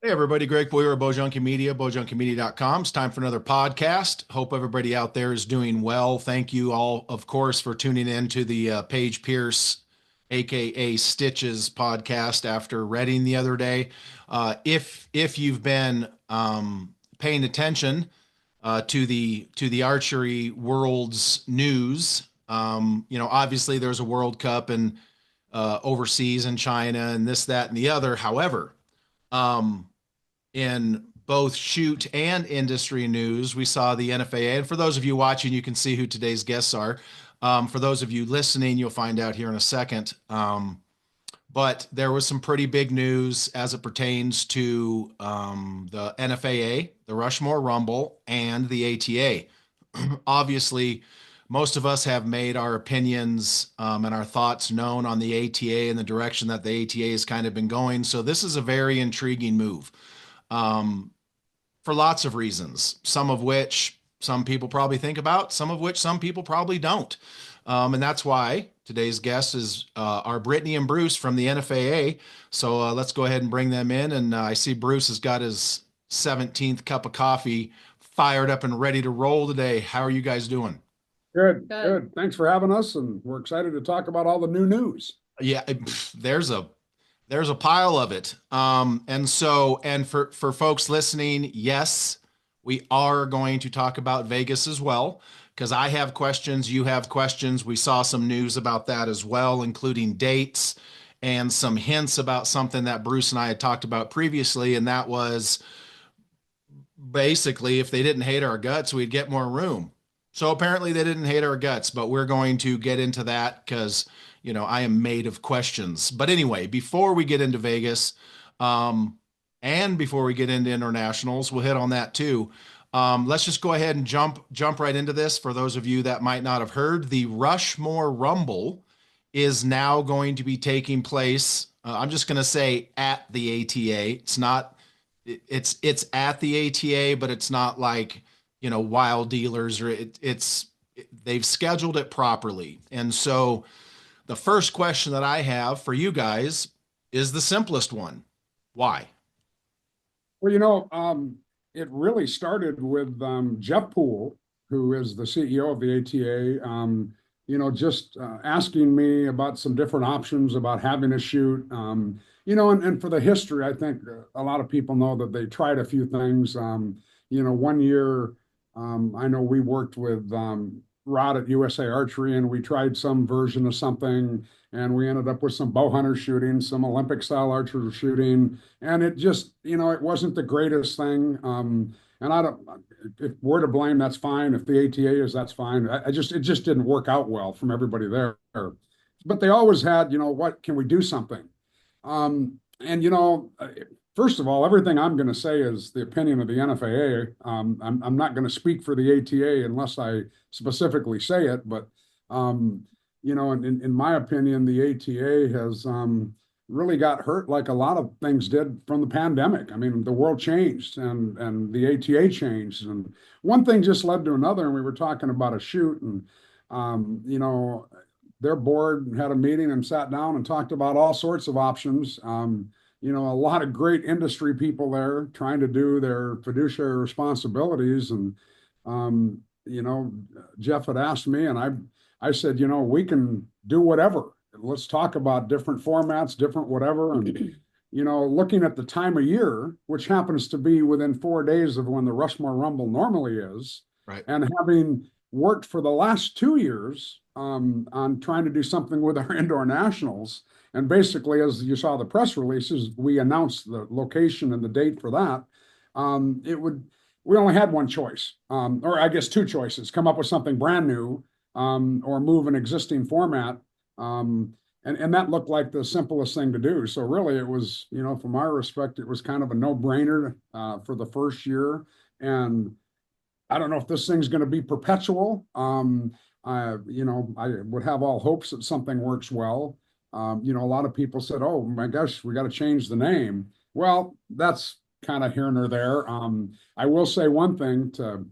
Hey everybody, Greg Boyer of Bojunkie Media, bojunkie.com. It's time for another podcast. Hope everybody out there is doing well. Thank you all, of course, for tuning in to the Paige Pierce, aka Stitches podcast after Reading the other day. If you've been paying attention to the archery world's news, obviously there's a World Cup and overseas in China and this, that, and the other. However, in both shoot and industry news, we saw the NFAA. And for those of you watching, you can see who today's guests are. For those of you listening, you'll find out here in a second. But there was some pretty big news as it pertains to the NFAA, the Rushmore Rumble, and the ATA. Obviously, most of us have made our opinions and our thoughts known on the ATA and the direction that the ATA has kind of been going. So this is a very intriguing move for lots of reasons, some of which some people probably think about, some of which some people probably don't. And that's why today's guest is our Brittany and Bruce from the NFAA. So let's go ahead and bring them in. And I see Bruce has got his 17th cup of coffee fired up and ready to roll today. How are you guys doing? Good, good. Thanks for having us, and we're excited to talk about all the new news. Yeah, there's a pile of it. And for folks listening, yes, we are going to talk about Vegas as well, because I have questions, you have questions. We saw some news about that as well, including dates and some hints about something that Bruce and I had talked about previously, and that was basically if they didn't hate our guts, we'd get more room. So apparently they didn't hate our guts, but we're going to get into that because I am made of questions. But anyway, before we get into Vegas, and before we get into internationals, we'll hit on that too. Let's just go ahead and jump right into this. For those of you that might not have heard, the Rushmore Rumble is now going to be taking place. I'm just going to say at the ATA. It's not. It's at the ATA, but it's not like wild dealers or they've scheduled it properly. And so the first question that I have for you guys is the simplest one. Why? Well, it really started with Jeff Poole, who is the CEO of the ATA, just asking me about some different options about having a shoot. And for the history, I think a lot of people know that they tried a few things. One year, I know we worked with Rod at USA Archery, and we tried some version of something, and we ended up with some bow hunter shooting, some Olympic style archer shooting, and it just, it wasn't the greatest thing. And I don't, if we're to blame, that's fine. If the ATA is, that's fine. It just didn't work out well from everybody there. But they always had, what can we do something? And first of all, everything I'm going to say is the opinion of the NFAA. I'm not going to speak for the ATA unless I specifically say it. But in my opinion, the ATA has really got hurt like a lot of things did from the pandemic. I mean, the world changed and the ATA changed, and one thing just led to another. And we were talking about a shoot, and their board had a meeting and sat down and talked about all sorts of options. A lot of great industry people there trying to do their fiduciary responsibilities. And, Jeff had asked me, and I said, we can do whatever. Let's talk about different formats, different whatever. And, looking at the time of year, which happens to be within 4 days of when the Rushmore Rumble normally is, Right. and having worked for the last 2 years on trying to do something with our indoor nationals. And basically, as you saw the press releases, we announced the location and the date for that. We only had one choice, or I guess two choices: come up with something brand new, or move an existing format. And that looked like the simplest thing to do. So really, it was, from our respect, it was kind of a no-brainer for the first year. And I don't know if this thing's going to be perpetual. I would have all hopes that something works well. A lot of people said, "Oh my gosh, we got to change the name." Well, that's kind of here nor there. I will say one thing to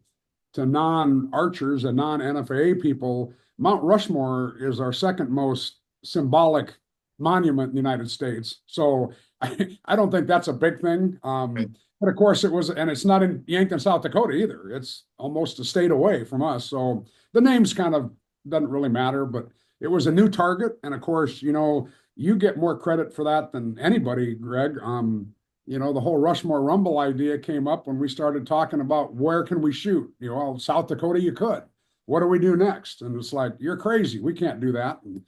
non-archers and non-NFAA people: Mount Rushmore is our second most symbolic monument in the United States. So I don't think that's a big thing. Right. But of course it was, and it's not in Yankton, South Dakota either. It's almost a state away from us. So the names kind of doesn't really matter, but it was a new target. And of course, you get more credit for that than anybody, Greg. The whole Rushmore Rumble idea came up when we started talking about where can we shoot? South Dakota, you could. What do we do next? And it's like, you're crazy. We can't do that. And,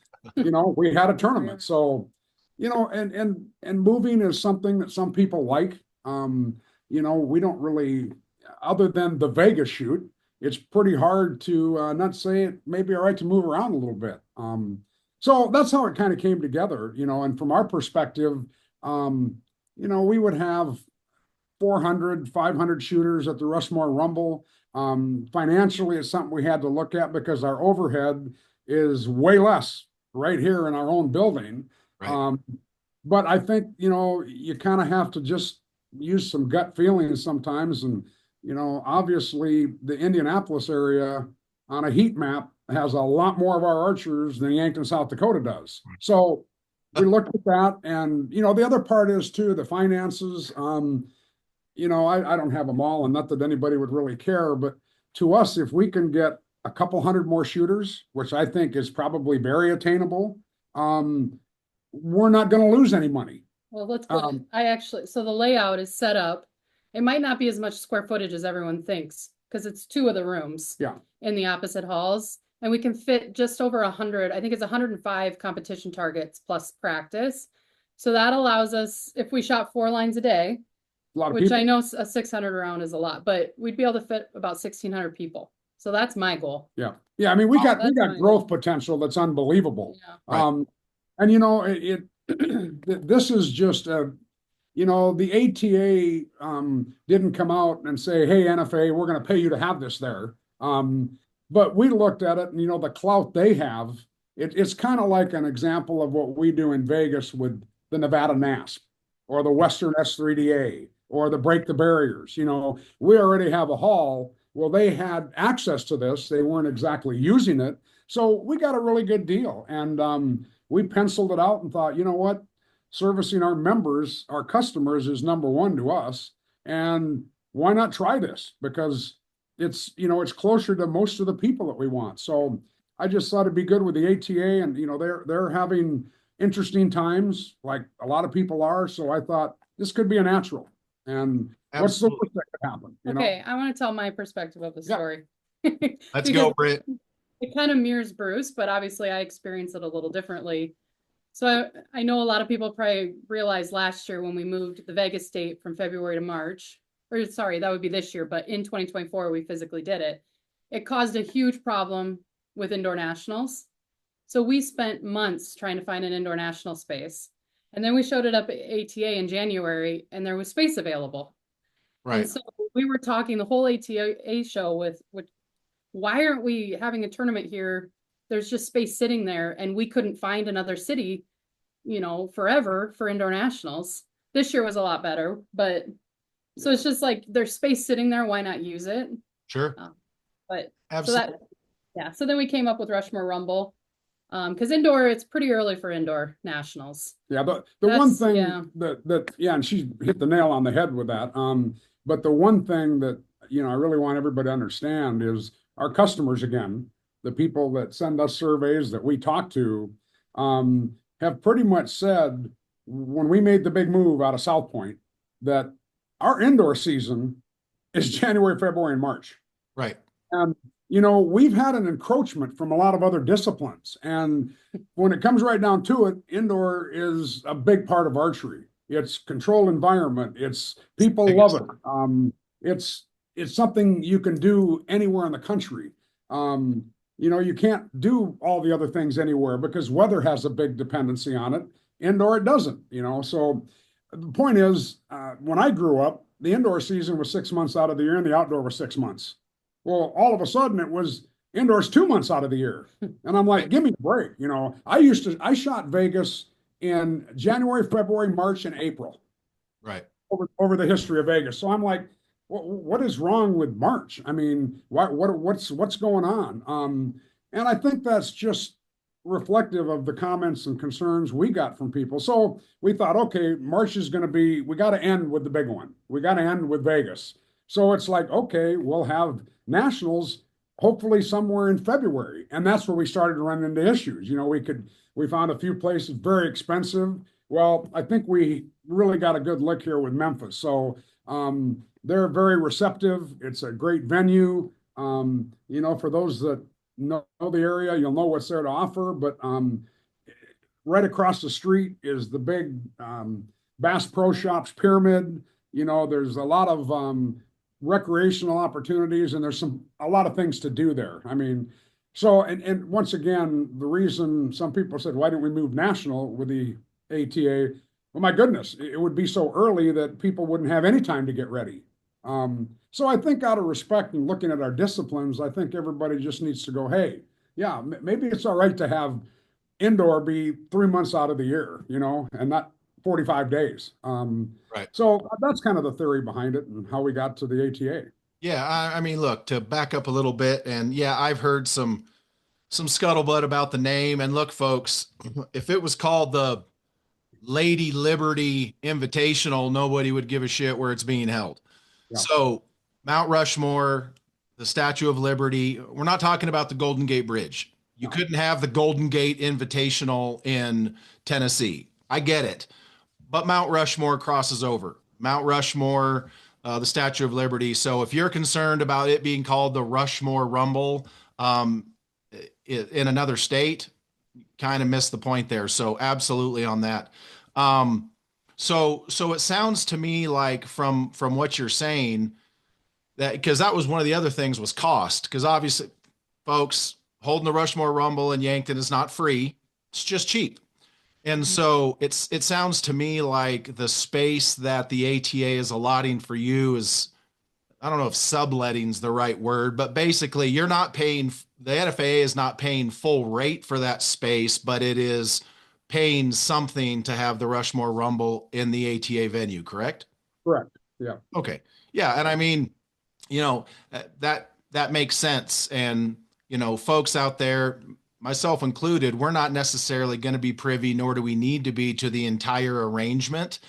we had a tournament. So, and moving is something that some people like. We don't really, other than the Vegas shoot, it's pretty hard to not say it may be all right to move around a little bit. So that's how it kind of came together, and from our perspective, we would have 400, 500 shooters at the Rushmore Rumble. Financially, it's something we had to look at because our overhead is way less right here in our own building. Right. But I think, you kind of have to just use some gut feelings sometimes. And, obviously the Indianapolis area on a heat map has a lot more of our archers than Yankton, South Dakota does. So we looked at that. And, the other part is too, the finances. I don't have them all, and not that anybody would really care, but to us, if we can get a couple hundred more shooters, which I think is probably very attainable, we're not going to lose any money. Well, let's put so the layout is set up. It might not be as much square footage as everyone thinks because it's 2 of the rooms in the opposite halls, and we can fit just over 100. I think it's 105 competition targets plus practice. So that allows us, if we shot 4 lines a day, which I know a 600 round is a lot, but we'd be able to fit about 1,600 people. So that's my goal. Yeah. I mean, we got growth potential that's unbelievable. Yeah. And this is just the ATA didn't come out and say, hey, NFAA, we're going to pay you to have this there. But we looked at it and, the clout they have, it's kind of like an example of what we do in Vegas with the Nevada NASP or the Western S3DA or the Break the Barriers. We already have a hall. Well, they had access to this. They weren't exactly using it. So we got a really good deal. And we penciled it out and thought, you know what? Servicing our members, our customers is number one to us. And why not try this? Because it's closer to most of the people that we want. So I just thought it'd be good with the ATA, and they're having interesting times, like a lot of people are. So I thought this could be a natural. And what's the worst that could happen? Okay, I want to tell my perspective of the story. Let's go, Britt. It kind of mirrors Bruce, but obviously I experience it a little differently. So I know a lot of people probably realized last year when we moved the Vegas date from February to March, or sorry, that would be this year, but in 2024, we physically did it. It caused a huge problem with indoor nationals. So we spent months trying to find an indoor national space. And then we showed it up at ATA in January and there was space available. Right. And so we were talking the whole ATA show with why aren't we having a tournament here? There's just space sitting there and we couldn't find another city, forever for indoor nationals. This year was a lot better, but so it's just like there's space sitting there. Why not use it? Sure. But absolutely. So then we came up with Rushmore Rumble. Because indoor, it's pretty early for indoor nationals. Yeah, but the one thing and she hit the nail on the head with that. But the one thing that, I really want everybody to understand is our customers, again, the people that send us surveys that we talk to, have pretty much said when we made the big move out of South Point that our indoor season is January, February, and March. Right. And we've had an encroachment from a lot of other disciplines. And when it comes right down to it, indoor is a big part of archery. It's controlled environment. It's people love it. It's something you can do anywhere in the country. You can't do all the other things anywhere because weather has a big dependency on it. Indoor, it doesn't, So the point is, when I grew up, the indoor season was 6 months out of the year and the outdoor was 6 months. Well, all of a sudden it was indoors 2 months out of the year. And I'm like, give me a break. I shot Vegas in January, February, March, and April. Right. Over the history of Vegas. So I'm like, what is wrong with March? I mean, what's going on? And I think that's just reflective of the comments and concerns we got from people. So we thought, okay, March is going to be, we got to end with the big one. We got to end with Vegas. So it's like, okay, we'll have nationals hopefully somewhere in February. And that's where we started to run into issues. You know, we found a few places very expensive. Well, I think we really got a good lick here with Memphis. So they're very receptive. It's a great venue. You know, for those that know the area, you'll know what's there to offer. But right across the street is the big Bass Pro Shops Pyramid. You know, there's a lot of recreational opportunities, and there's a lot of things to do there. I mean, so and once again, the reason some people said, why didn't we move national with the ATA? Well, my goodness, it would be so early that people wouldn't have any time to get ready. So I think out of respect and looking at our disciplines, I think everybody just needs to go, hey, yeah, maybe it's all right to have indoor be 3 months out of the year, you know, and not 45 days. Right. So that's kind of the theory behind it and how we got to the ATA. Yeah, I mean, look, to back up a little bit, and yeah, I've heard some scuttlebutt about the name. And look, folks, if it was called the Lady Liberty Invitational, nobody would give a shit where it's being held. Yeah. So Mount Rushmore, the Statue of Liberty, we're not talking about the Golden Gate Bridge. You couldn't have the Golden Gate Invitational in Tennessee. I get it. But Mount Rushmore crosses over. Mount Rushmore, the Statue of Liberty. So if you're concerned about it being called the Rushmore Rumble in another state, kind of missed the point there. So absolutely on that. So it sounds to me like from what you're saying, that because that was one of the other things was cost. Because obviously, folks, holding the Rushmore Rumble in Yankton is not free. It's just cheap. And so it sounds to me like the space that the ATA is allotting for you is, I don't know if subletting is the right word, but basically you're not paying, the NFAA is not paying full rate for that space, but it is paying something to have the Rushmore Rumble in the ATA venue, correct? Correct. Yeah. Okay. Yeah. And I mean, you know, that makes sense. And, you know, folks out there, myself included, we're not necessarily going to be privy, nor do we need to be, to the entire arrangement.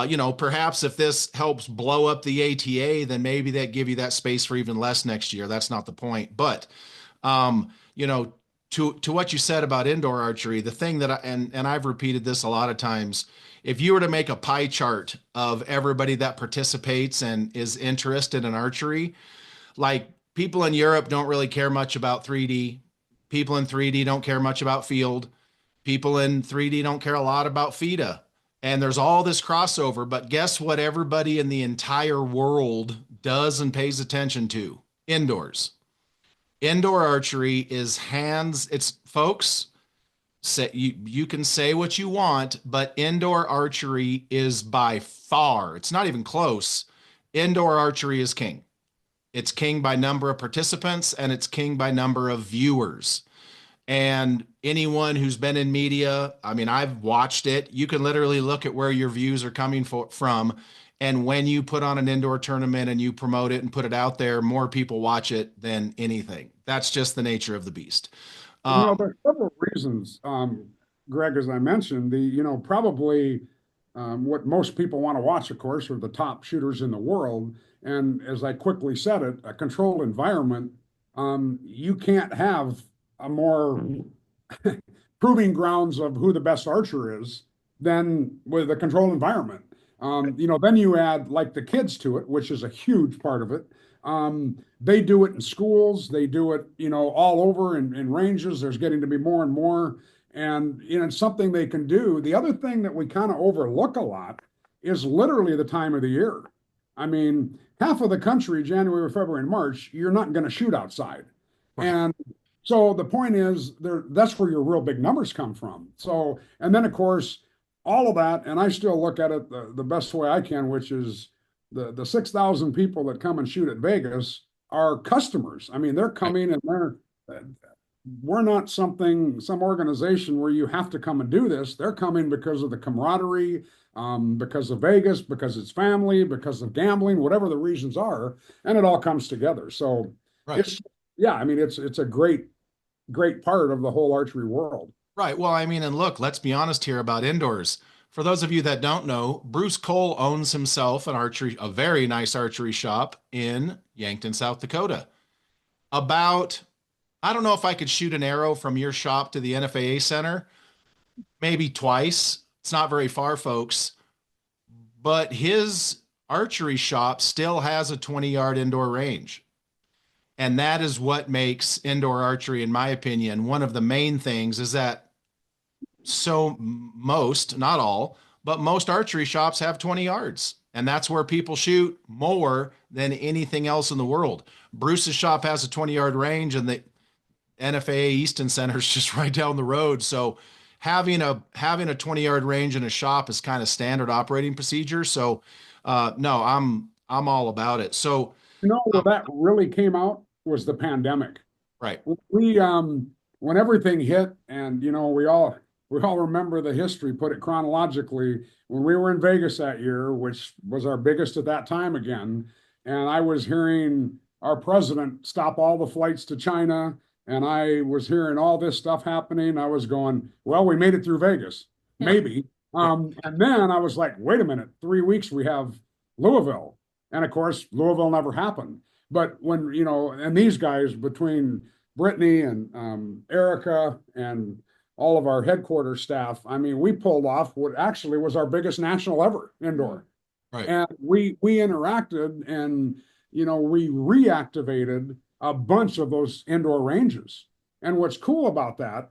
You know, perhaps if this helps blow up the ATA, then maybe that give you that space for even less next year. That's not the point. But, you know, to what you said about indoor archery, the thing that and I've repeated this a lot of times, if you were to make a pie chart of everybody that participates and is interested in archery, like people in Europe don't really care much about 3D. People in 3D don't care much about field. People in 3D don't care a lot about FIDA. And there's all this crossover, but guess what everybody in the entire world does and pays attention to? Indoors. Indoor archery is it's folks, you can say what you want, but indoor archery is by far, it's not even close. Indoor archery is king. It's king by number of participants, and it's king by number of viewers. And anyone who's been in media, I mean, I've watched it. You can literally look at where your views are coming from. And when you put on an indoor tournament and you promote it and put it out there, more people watch it than anything. That's just the nature of the beast. There's several reasons, Greg, as I mentioned, probably what most people want to watch, of course, are the top shooters in the world. And as I quickly said it, a controlled environment, you can't have a more proving grounds of who the best archer is than with a controlled environment. Then you add like the kids to it, which is a huge part of it. They do it in schools. They do it, all over in ranges. There's getting to be more and more. And, it's something they can do. The other thing that we kind of overlook a lot is literally the time of the year. I mean, half of the country, January, February, and March, you're not going to shoot outside. And so the point is that's where your real big numbers come from. So, and then of course, all of that, and I still look at it the best way I can, which is the 6,000 people that come and shoot at Vegas are customers. I mean, they're coming and we're not some organization where you have to come and do this. They're coming because of the camaraderie, because of Vegas, because it's family, because of gambling, whatever the reasons are, and it all comes together. So it's a great part of the whole archery world. Right. Well, I mean, and look, let's be honest here about indoors. For those of you that don't know, Bruce Cole owns himself a very nice archery shop in Yankton, South Dakota. About, I don't know if I could shoot an arrow from your shop to the NFAA center, maybe twice. It's not very far, folks. But his archery shop still has a 20-yard indoor range. And that is what makes indoor archery, in my opinion, one of the main things is that most, not all, but most archery shops have 20 yards. And that's where people shoot more than anything else in the world. Bruce's shop has a 20-yard range, and the NFAA Easton Center is just right down the road. So having a 20-yard range in a shop is kind of standard operating procedure. So no, I'm all about it. So Where that really came out was the pandemic. right. We when everything hit, and we all remember the history, put it chronologically, when we were in Vegas that year, which was our biggest at that time again, and I was hearing our president stop all the flights to China, and I was hearing all this stuff happening. I was going, well, we made it through Vegas, maybe. And then I was like, wait a minute, 3 weeks we have Louisville. And of course, Louisville never happened. But when, and these guys between Brittany and Erica and all of our headquarters staff, I mean, we pulled off what actually was our biggest national ever indoor. Right. And we interacted, and, we reactivated a bunch of those indoor ranges. And what's cool about that,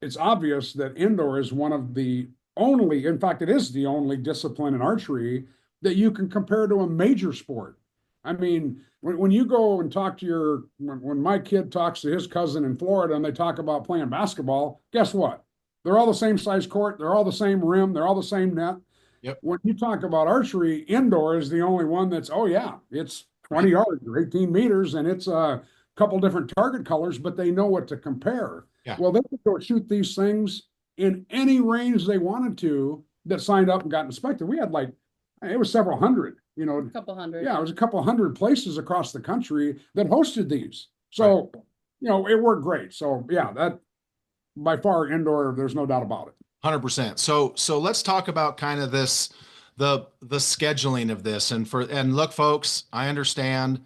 it's obvious that indoor is one of the only, in fact, it is the only discipline in archery that you can compare to a major sport. I mean, when you go and talk to when my kid talks to his cousin in Florida and they talk about playing basketball, guess what? They're all the same size court. They're all the same rim. They're all the same net. Yep. When you talk about archery, indoor is the only one that's, oh yeah, it's 20 yards or 18 meters, and it's a couple different target colors, but they know what to compare. Yeah. Well, they could go shoot these things in any range they wanted to that signed up and got inspected. We had it was several hundred, A couple hundred. Yeah, it was a couple hundred places across the country that hosted these. So, it worked great. So yeah, that by far indoor, there's no doubt about it. 100%. So let's talk about kind of the scheduling of this. And look, folks, I understand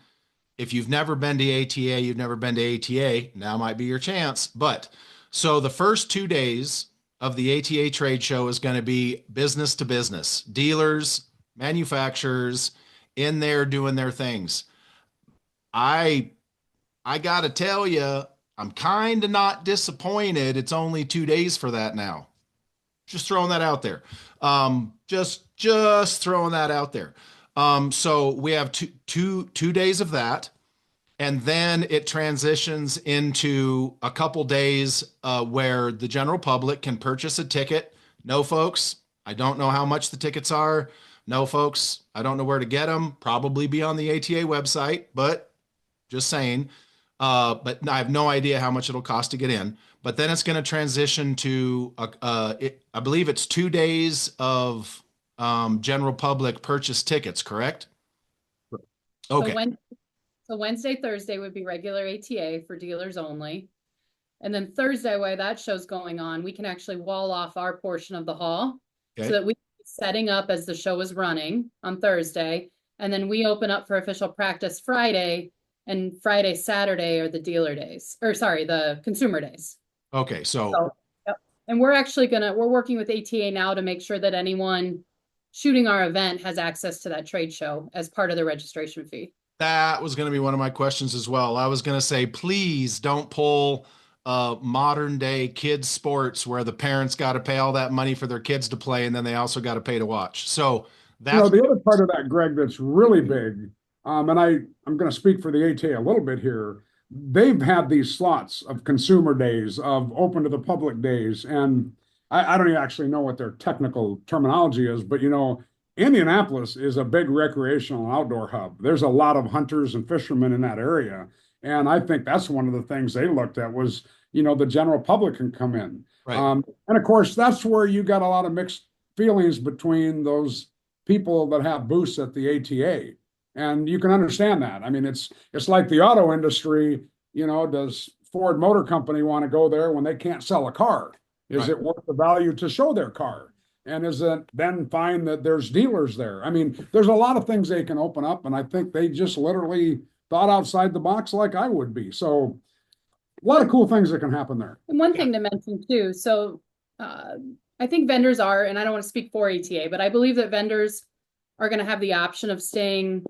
if you've never been to ATA, you've never been to ATA, now might be your chance. But so the first 2 days of the ATA trade show is going to be business to business, dealers, manufacturers in there doing their things. I got to tell you, I'm kind of not disappointed. It's only 2 days for that now. Just throwing that out there. Just throwing that out there. So we have two days of that. And then it transitions into a couple days where the general public can purchase a ticket. No, folks, I don't know how much the tickets are. No, folks, I don't know where to get them. Probably be on the ATA website, but just saying. But I have no idea how much it'll cost to get in. But then it's going to transition to, I believe it's 2 days of general public purchase tickets, correct? Okay. So Wednesday, Thursday would be regular ATA for dealers only. And then Thursday, while that show's going on, we can actually wall off our portion of the hall so that we can be setting up as the show is running on Thursday. And then we open up for official practice Friday, and Friday, Saturday are the dealer days, the consumer days. Okay. So yep. And we're working with ATA now to make sure that anyone shooting our event has access to that trade show as part of the registration fee. That was going to be one of my questions as well. I was going to say, please don't pull modern day kids sports where the parents got to pay all that money for their kids to play, and then they also got to pay to watch. So that's the other part of that, Greg, that's really big. And I'm going to speak for the ATA a little bit here. They've had these slots of consumer days, of open to the public days. And I don't even actually know what their technical terminology is, but Indianapolis is a big recreational and outdoor hub. There's a lot of hunters and fishermen in that area. And I think that's one of the things they looked at was, the general public can come in. right. And of course, that's where you got a lot of mixed feelings between those people that have booths at the ATA. And you can understand that. I mean, it's like the auto industry, does Ford Motor Company want to go there when they can't sell a car? Is Right. it worth the value to show their car? And is it then fine that there's dealers there? I mean, there's a lot of things they can open up, and I think they just literally thought outside the box like I would be. So a lot of cool things that can happen there. And one thing to mention too, so I think vendors are, and I don't want to speak for ATA, but I believe that vendors are going to have the option of staying.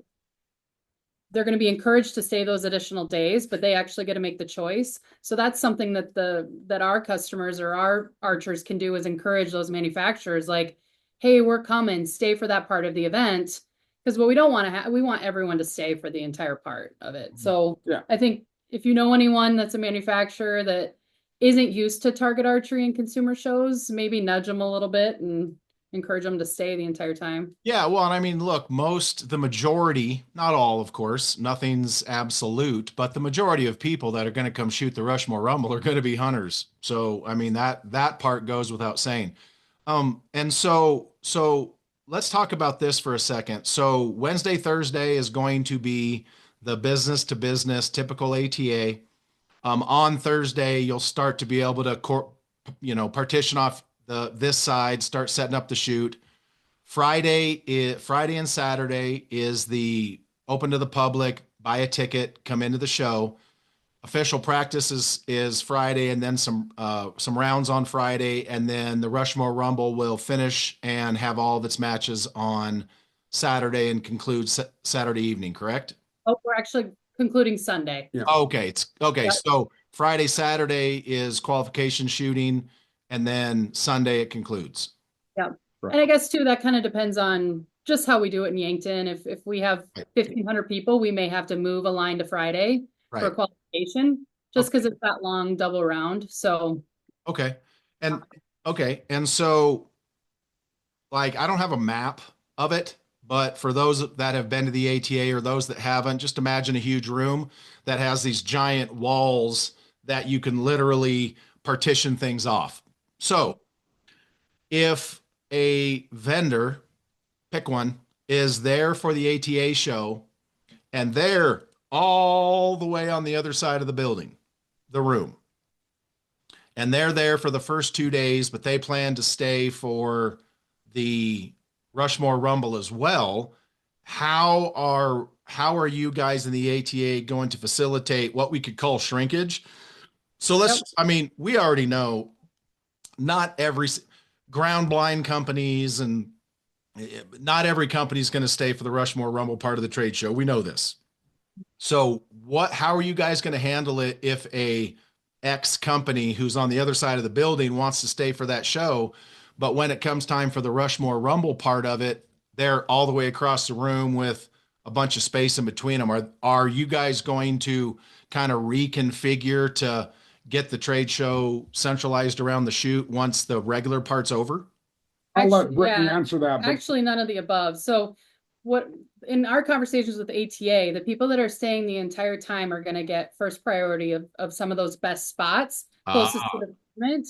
They're going to be encouraged to stay those additional days, but they actually get to make the choice. So that's something that that our customers or our archers can do, is encourage those manufacturers like, hey, we're coming, stay for that part of the event. Because what we don't want to have, we want everyone to stay for the entire part of it. So Yeah. I think if you know anyone that's a manufacturer that isn't used to target archery and consumer shows, maybe nudge them a little bit and encourage them to stay the entire time. Yeah, well, and I mean, look, the majority, not all, of course, nothing's absolute, but the majority of people that are going to come shoot the Rushmore Rumble are going to be hunters. So, I mean, that part goes without saying. And so let's talk about this for a second. So Wednesday, Thursday is going to be the business to business typical ATA. On Thursday, you'll start to be able to, partition off this side, start setting up the shoot. Friday and Saturday is the open to the public, buy a ticket, come into the show. Official practice is Friday, and then some rounds on Friday, and then the Rushmore Rumble will finish and have all of its matches on Saturday and conclude Saturday evening, correct? Oh, we're actually concluding Sunday. Yeah. Okay, it's okay. Yep. So Friday, Saturday is qualification shooting, and then Sunday it concludes. Yeah. And I guess too, that kind of depends on just how we do it in Yankton. If we have 1,500 people, we may have to move a line to Friday for Right. qualification, just because it's that long double round. So Okay. And so like I don't have a map of it, but for those that have been to the ATA or those that haven't, just imagine a huge room that has these giant walls that you can literally partition things off. So if a vendor, pick one, is there for the ATA show and they're all the way on the other side of the building, the room, and they're there for the first 2 days, but they plan to stay for the Rushmore Rumble as well, how are you guys in the ATA going to facilitate what we could call shrinkage? So I mean, we already know not every ground blind companies and not every company is going to stay for the Rushmore Rumble part of the trade show. We know this. So how are you guys going to handle it if a X company who's on the other side of the building wants to stay for that show, but when it comes time for the Rushmore Rumble part of it, they're all the way across the room with a bunch of space in between them? Are you guys going to kind of reconfigure to get the trade show centralized around the shoot once the regular part's over? I'll let Brittany answer that. But actually, none of the above. So what in our conversations with ATA, the people that are staying the entire time are going to get first priority of some of those best spots closest to the movement.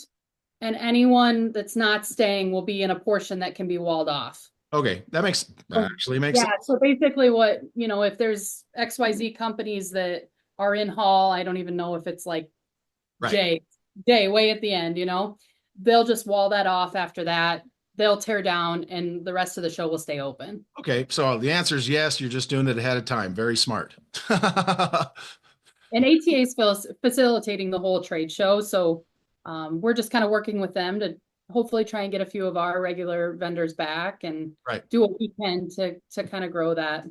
And anyone that's not staying will be in a portion that can be walled off. Okay, that actually makes sense. So basically what, if there's XYZ companies that are in hall, I don't even know if it's like Right. J way at the end, they'll just wall that off after that. They'll tear down and the rest of the show will stay open. Okay, so the answer is yes, you're just doing it ahead of time. Very smart. And ATA is facilitating the whole trade show. So we're just kind of working with them to hopefully try and get a few of our regular vendors back and do what we can to kind of grow that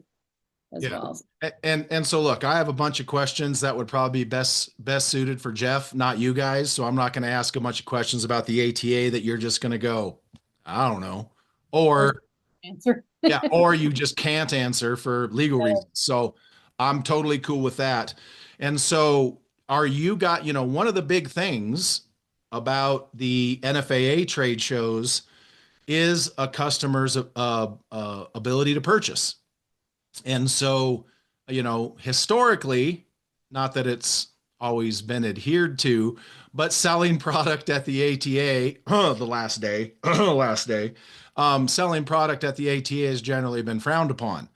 as well. And so look, I have a bunch of questions that would probably be best suited for Jeff, not you guys. So I'm not going to ask a bunch of questions about the ATA that you're just going to go, I don't know, or answer. or you just can't answer for legal reasons. So I'm totally cool with that. And so one of the big things about the NFAA trade shows is a customer's ability to purchase. And so, historically, not that it's always been adhered to, but selling product at the ATA, the last day, selling product at the ATA has generally been frowned upon.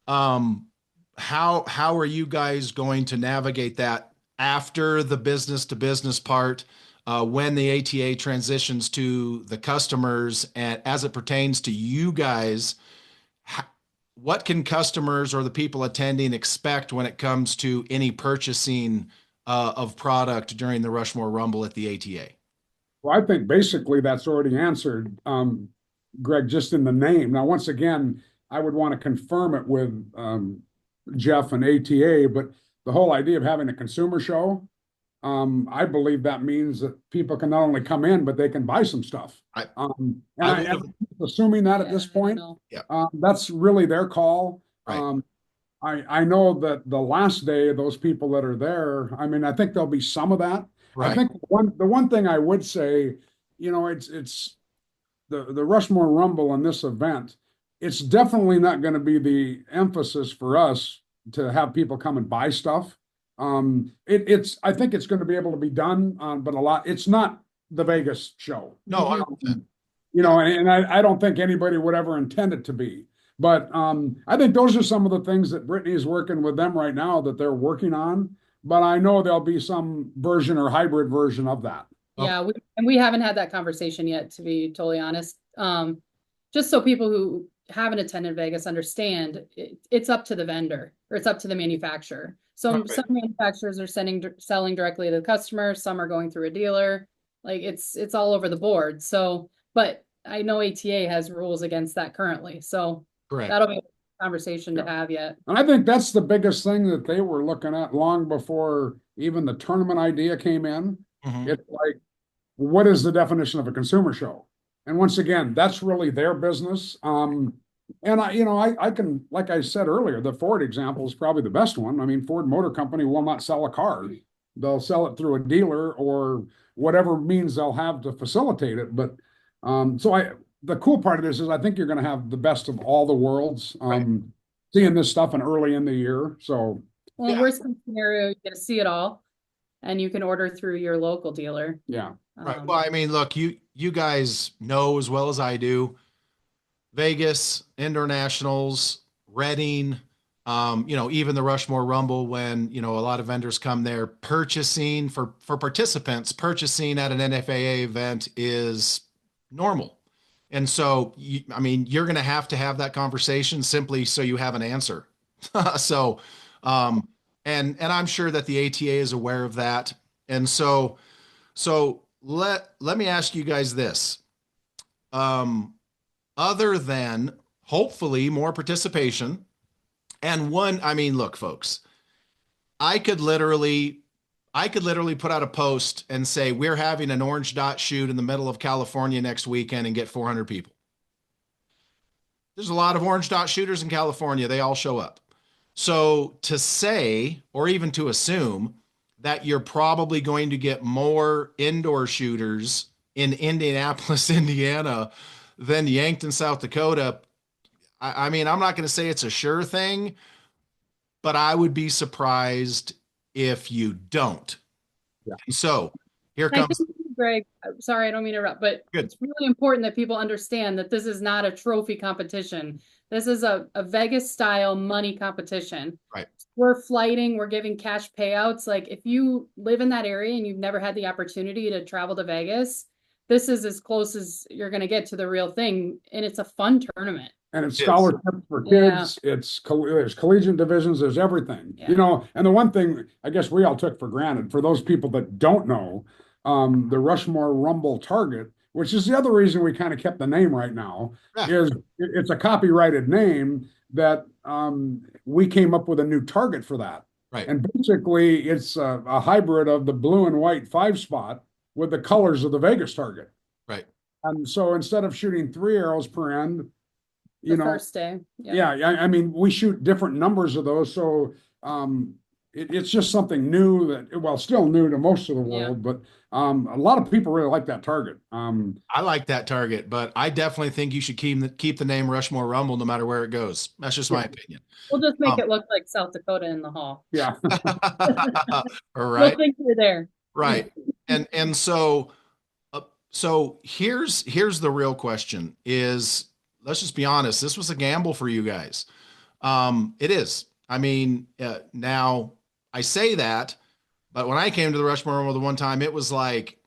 How are you guys going to navigate that after the business to business part, when the ATA transitions to the customers, and as it pertains to you guys, what can customers or the people attending expect when it comes to any purchasing of product during the Rushmore Rumble at the ATA? Well, I think basically that's already answered, Greg, just in the name. Now, once again, I would want to confirm it with Jeff and ATA, but the whole idea of having a consumer show, I believe that means that people can not only come in, but they can buy some stuff. I'm assuming that at this point, that's really their call. Right. I know that the last day, those people that are there, I mean, I think there'll be some of that. Right. I think the one thing I would say, it's the Rushmore Rumble and this event. It's definitely not going to be the emphasis for us to have people come and buy stuff. I think it's going to be able to be done, but it's not the Vegas show. No, and I don't think anybody would ever intend it to be. But I think those are some of the things that Brittany is working with them right now that they're working on. But I know there'll be some version or hybrid version of that. Yeah, we haven't had that conversation yet, to be totally honest. Just so people who haven't attended Vegas understand, it's up to the vendor or it's up to the manufacturer. So some manufacturers are selling directly to the customer. Some are going through a dealer. Like it's all over the board. So, but I know ATA has rules against that currently. So that'll be a conversation to have yet. And I think that's the biggest thing that they were looking at long before even the tournament idea came in. It's like, what is the definition of a consumer show? And once again, that's really their business. And I can, like I said earlier, the Ford example is probably the best one. I mean, Ford Motor Company will not sell a car. They'll sell it through a dealer or whatever means they'll have to facilitate it. But the cool part of this is I think you're going to have the best of all the worlds, seeing this stuff early in the year. So, worst case scenario, you get to see it all and you can order through your local dealer. Yeah. Right. Well, I mean, look, you guys know as well as I do, Vegas, Indoor Nationals, Reading, even the Rushmore Rumble, when, a lot of vendors come there, purchasing for participants, purchasing at an NFAA event is normal. And so, you're going to have that conversation simply so you have an answer. So, and I'm sure that the ATA is aware of that. And so let me ask you guys this. Other than hopefully more participation and look, folks, I could literally put out a post and say, we're having an orange dot shoot in the middle of California next weekend and get 400 people. There's a lot of orange dot shooters in California. They all show up. So to say, or even to assume that you're probably going to get more indoor shooters in Indianapolis, Indiana than Yankton, South Dakota, I'm not going to say it's a sure thing, but I would be surprised if you don't. Yeah. So here comes Greg. Sorry, I don't mean to interrupt, but it's really important that people understand that this is not a trophy competition. This is a Vegas style money competition. Right. We're flighting, we're giving cash payouts. Like if you live in that area and you've never had the opportunity to travel to Vegas, this is as close as you're going to get to the real thing. And it's a fun tournament. And it's scholarships for kids. Yeah. There's collegiate divisions. There's everything, and the one thing I guess we all took for granted for those people that don't know, the Rushmore Rumble target, which is the other reason we kind of kept the name right now, is it's a copyrighted name that we came up with a new target for that. Right. And basically it's a hybrid of the blue and white 5-spot with the colors of the Vegas target. Right. And so instead of shooting 3 arrows per end, first day. We shoot different numbers of those. So it's just something new that, still new to most of the world, but a lot of people really like that target. I like that target, but I definitely think you should keep the name Rushmore Rumble no matter where it goes. That's just my opinion. We'll just make it look like South Dakota in the hall. Yeah. All right. We'll think you're there. Right. And so here's the real question is, let's just be honest. This was a gamble for you guys. It is. Now I say that, But when I came to the Rushmore Rumble the one time, it was like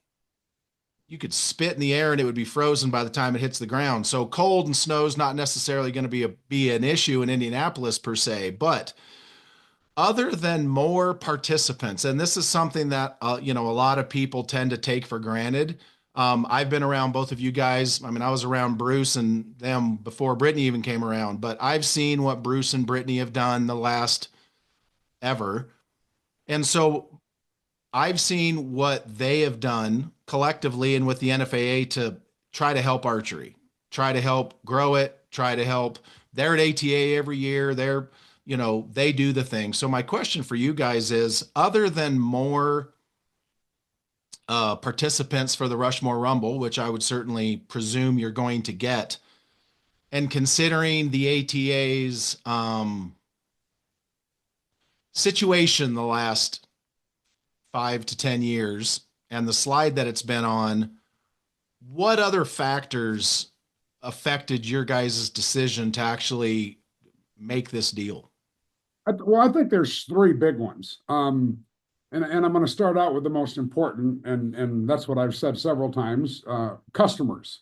you could spit in the air and it would be frozen by the time it hits the ground. So cold and snow is not necessarily going to be an issue in Indianapolis per se, but other than more participants, and this is something that you know, a lot of people tend to take for granted. I've been around both of you guys. I mean, I was around Bruce and them before Brittany even came around, but I've seen what Bruce and Brittany have done the last ever. And so I've seen what they have done collectively and with the NFAA to try to help archery, try to help grow it, try to help. They're at ATA every year. They're, you know, they do the thing. So my question for you guys is, other than more participants for the Rushmore Rumble, which I would certainly presume you're going to get, and considering the ATA's situation the last 5 to 10 years and the slide that it's been on, what other factors affected your guys' decision to actually make this deal? Well, I think there's three big ones. And I'm going to start out with the most important, and that's what I've said several times, customers.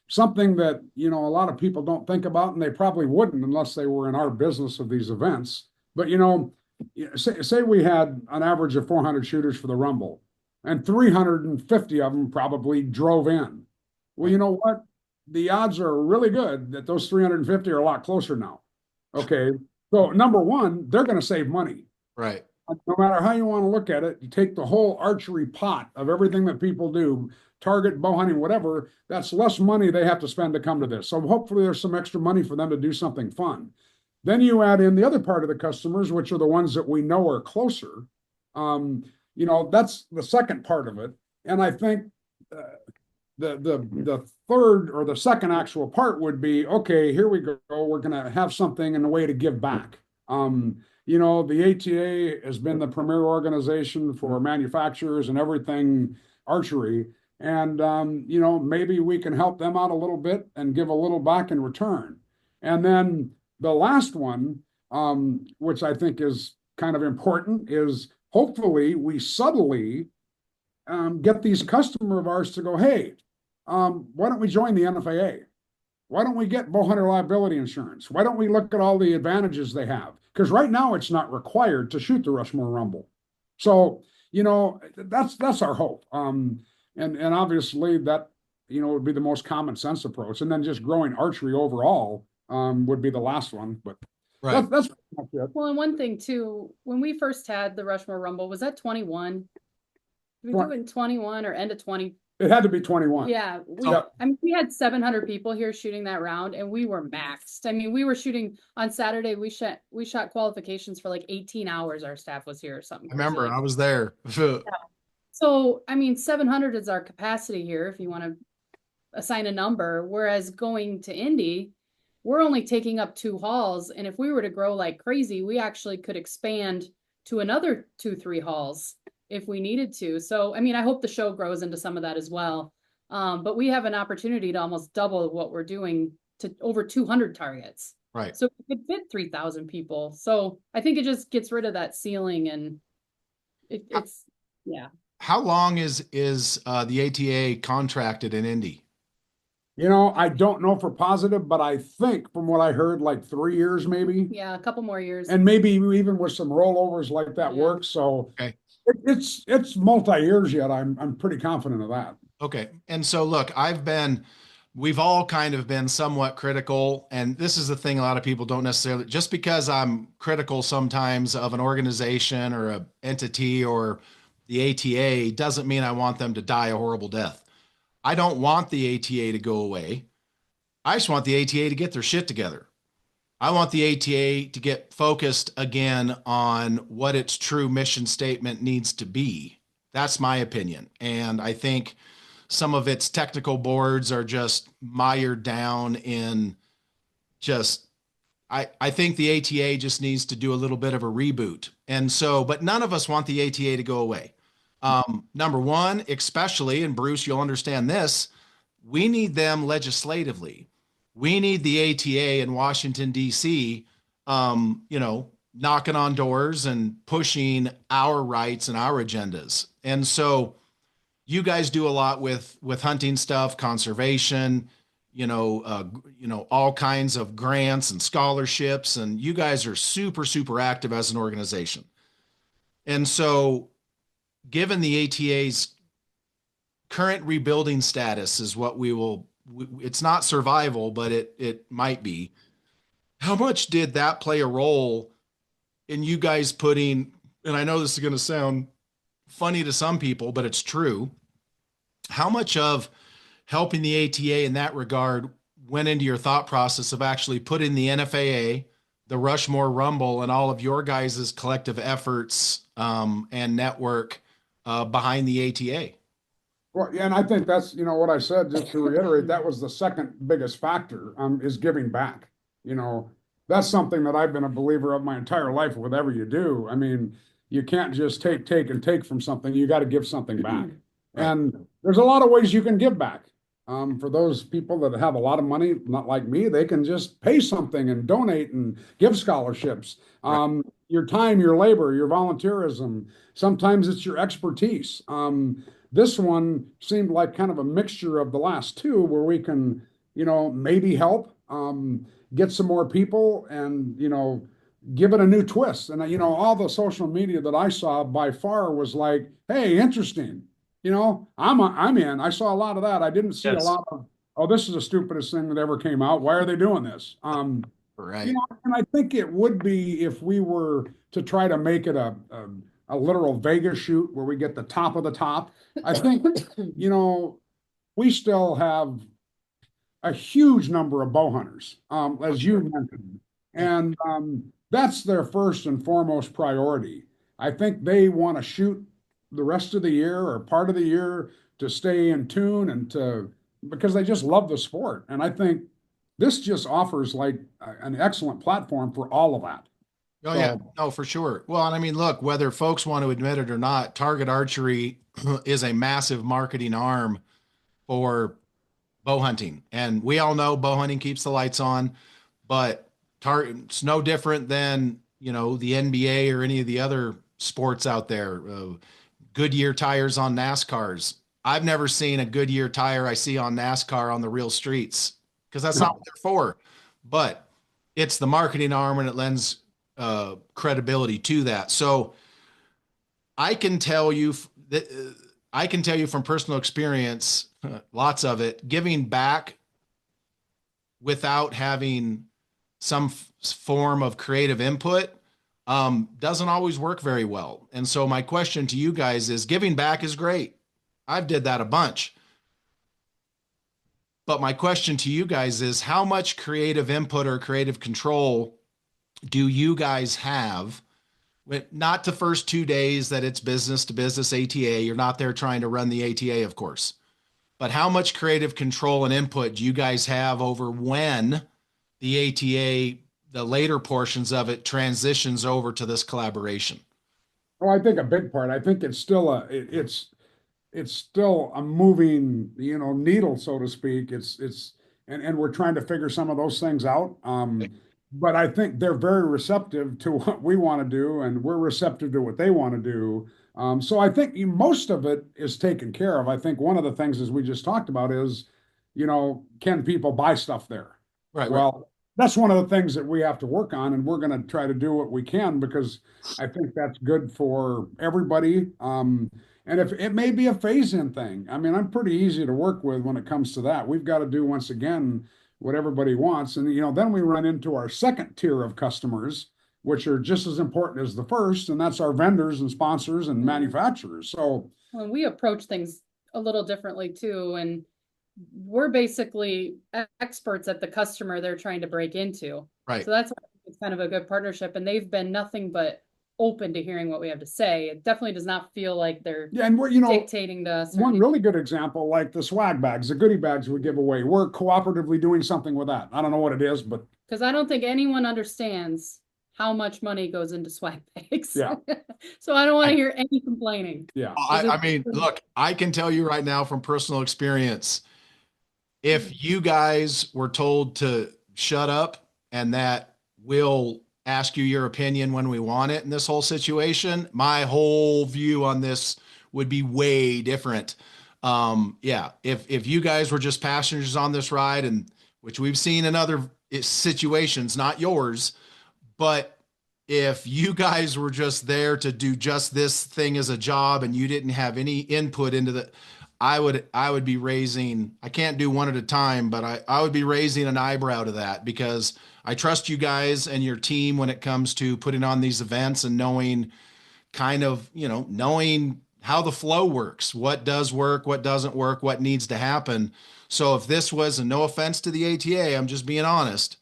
Something that, you know, a lot of people don't think about, and they probably wouldn't unless they were in our business of these events. But, you know, say we had an average of 400 shooters for the Rumble, and 350 of them probably drove in. Well, you know what? The odds are really good that those 350 are a lot closer now. Okay. So number one, they're going to save money. Right. No matter how you want to look at it, you take the whole archery pot of everything that people do, target, bow hunting, whatever, that's less money they have to spend to come to this. So hopefully there's some extra money for them to do something fun. Then you add in the other part of the customers, which are the ones that we know are closer. You know, that's the second part of it. And I think the third or the second actual part would be, okay, here we go. We're going to have something in a way to give back. You know, the ATA has been the premier organization for manufacturers and everything archery. And, you know, maybe we can help them out a little bit and give a little back in return. And then the last one, which I think is kind of important, is hopefully we subtly get these customers of ours to go, hey, why don't we join the NFAA? Why don't we get bow hunter liability insurance? Why don't we look at all the advantages they have? Because right now it's not required to shoot the Rushmore Rumble. So, you know, that's our hope. And obviously that, you know, would be the most common sense approach. And then just growing archery overall would be the last one. But right. That's pretty much it. Well, and one thing too, when we first had the Rushmore Rumble, was that 21? Did we do it in 21 or end of 20? It had to be 21. Yeah. I mean, we had 700 people here shooting that round and we were maxed. I mean, we were shooting on Saturday. We shot qualifications for like 18 hours. Our staff was here or something. I remember, I was there. Yeah. So, I mean, 700 is our capacity here if you want to assign a number. Whereas going to Indy, we're only taking up 2 halls. And if we were to grow like crazy, we actually could expand to another 2-3 halls if we needed to. So, I mean, I hope the show grows into some of that as well. But we have an opportunity to almost double what we're doing to over 200 targets. Right. So it could fit 3,000 people. So I think it just gets rid of that ceiling and it's, yeah. How long is the ATA contracted in Indy? You know, I don't know for positive, but I think from what I heard, like 3 years maybe. Yeah, a couple more years. And maybe even with some rollovers like that work. So okay. It's multi-years yet. I'm pretty confident of that. Okay. And so look, we've all kind of been somewhat critical, and this is the thing a lot of people don't necessarily, just because I'm critical sometimes of an organization or an entity or the ATA doesn't mean I want them to die a horrible death. I don't want the ATA to go away. I just want the ATA to get their shit together. I want the ATA to get focused again on what its true mission statement needs to be. That's my opinion. And I think some of its technical boards are just mired down in just, I think the ATA just needs to do a little bit of a reboot. And so, but none of us want the ATA to go away. Number one, especially, and Bruce, you'll understand this, we need them legislatively. We need the ATA in Washington, D.C., you know, knocking on doors and pushing our rights and our agendas. And so you guys do a lot with hunting stuff, conservation, all kinds of grants and scholarships, and you guys are super, super active as an organization. And so given the ATA's current rebuilding status is what it's not survival, but it might be. How much did that play a role in you guys putting, and I know this is going to sound funny to some people, but it's true. How much of helping the ATA in that regard went into your thought process of actually putting the NFAA, the Rushmore Rumble, and all of your guys' collective efforts and network behind the ATA? Well, yeah, and I think that's, what I said, just to reiterate, that was the second biggest factor, is giving back. That's something that I've been a believer of my entire life, whatever you do. I mean, you can't just take and take from something. You got to give something back. Right. And there's a lot of ways you can give back. For those people that have a lot of money, not like me, they can just pay something and donate and give scholarships. Right. Your time, your labor, your volunteerism. Sometimes it's your expertise. This one seemed like kind of a mixture of the last two, where we can, maybe help, get some more people and, give it a new twist. And, all the social media that I saw by far was like, hey, interesting. I'm in. I saw a lot of that. I didn't see a lot of, oh, this is the stupidest thing that ever came out. Why are they doing this? Right. And I think it would be, if we were to try to make it a literal Vegas shoot where we get the top of the top. I think, we still have a huge number of bow hunters, as you mentioned, and that's their first and foremost priority. I think they want to shoot the rest of the year or part of the year to stay in tune and because they just love the sport. And I think this just offers like an excellent platform for all of that. Oh, yeah, no, for sure. Well, and I mean, look, whether folks want to admit it or not, Target Archery is a massive marketing arm for bow hunting. And we all know bow hunting keeps the lights on, but it's no different than, the NBA or any of the other sports out there. Goodyear tires on NASCARs. I've never seen a Goodyear tire I see on NASCAR on the real streets, because that's not what they're for. But it's the marketing arm, and it lends credibility to that. So I can tell you from personal experience, lots of it, giving back without having some form of creative input doesn't always work very well. And so my question to you guys is, giving back is great. I've did that a bunch. But my question to you guys is, how much creative input or creative control do you guys have? Not the first 2 days that it's business to business ATA. You're not there trying to run the ATA, of course. But how much creative control and input do you guys have over when the ATA, the later portions of it, transitions over to this collaboration? Oh, I think a big part. I think it's still it's still a moving, needle, so to speak. And we're trying to figure some of those things out. But I think they're very receptive to what we want to do, and we're receptive to what they want to do. So I think most of it is taken care of. I think one of the things, as we just talked about, is, can people buy stuff there? Right. Well, that's one of the things that we have to work on, and we're going to try to do what we can, because I think that's good for everybody. And if it may be a phase-in thing, I mean, I'm pretty easy to work with when it comes to that. We've got to do, once again, what everybody wants. And, then we run into our second tier of customers, which are just as important as the first, and that's our vendors and sponsors and manufacturers. So well, we approach things a little differently too. And we're basically experts at the customer they're trying to break into. Right. So that's why it's kind of a good partnership. And they've been nothing but open to hearing what we have to say. It definitely does not feel like they're and we're dictating to us. One really good example, like the swag bags, the goodie bags we give away, we're cooperatively doing something with that. I don't know what it is, but because I don't think anyone understands how much money goes into swag bags. Yeah. So I don't want to hear any complaining. Yeah. I mean, look, I can tell you right now from personal experience, if you guys were told to shut up and that will ask you your opinion when we want it in this whole situation. My whole view on this would be way different. Yeah, if you guys were just passengers on this ride, and which we've seen in other situations, not yours, but if you guys were just there to do just this thing as a job and you didn't have any input into the, I would be raising, I can't do one at a time, but I would be raising an eyebrow to that, because I trust you guys and your team when it comes to putting on these events and knowing kind of, knowing how the flow works, what does work, what doesn't work, what needs to happen. So if this was, and no offense to the ATA, I'm just being honest,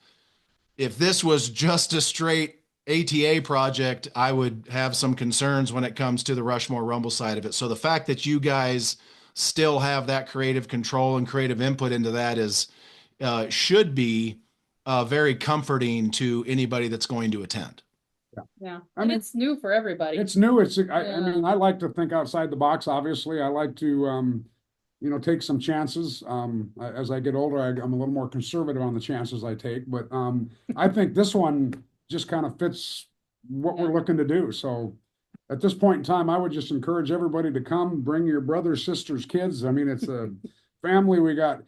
if this was just a straight ATA project, I would have some concerns when it comes to the Rushmore Rumble side of it. So the fact that you guys still have that creative control and creative input into that is should be very comforting to anybody that's going to attend. Yeah. And it's new for everybody. It's new. I mean, I like to think outside the box. Obviously, I like to, take some chances. As I get older, I'm a little more conservative on the chances I take, but I think this one just kind of fits what we're looking to do. So at this point in time, I would just encourage everybody to come, bring your brothers, sisters, kids. I mean, it's a family. We got,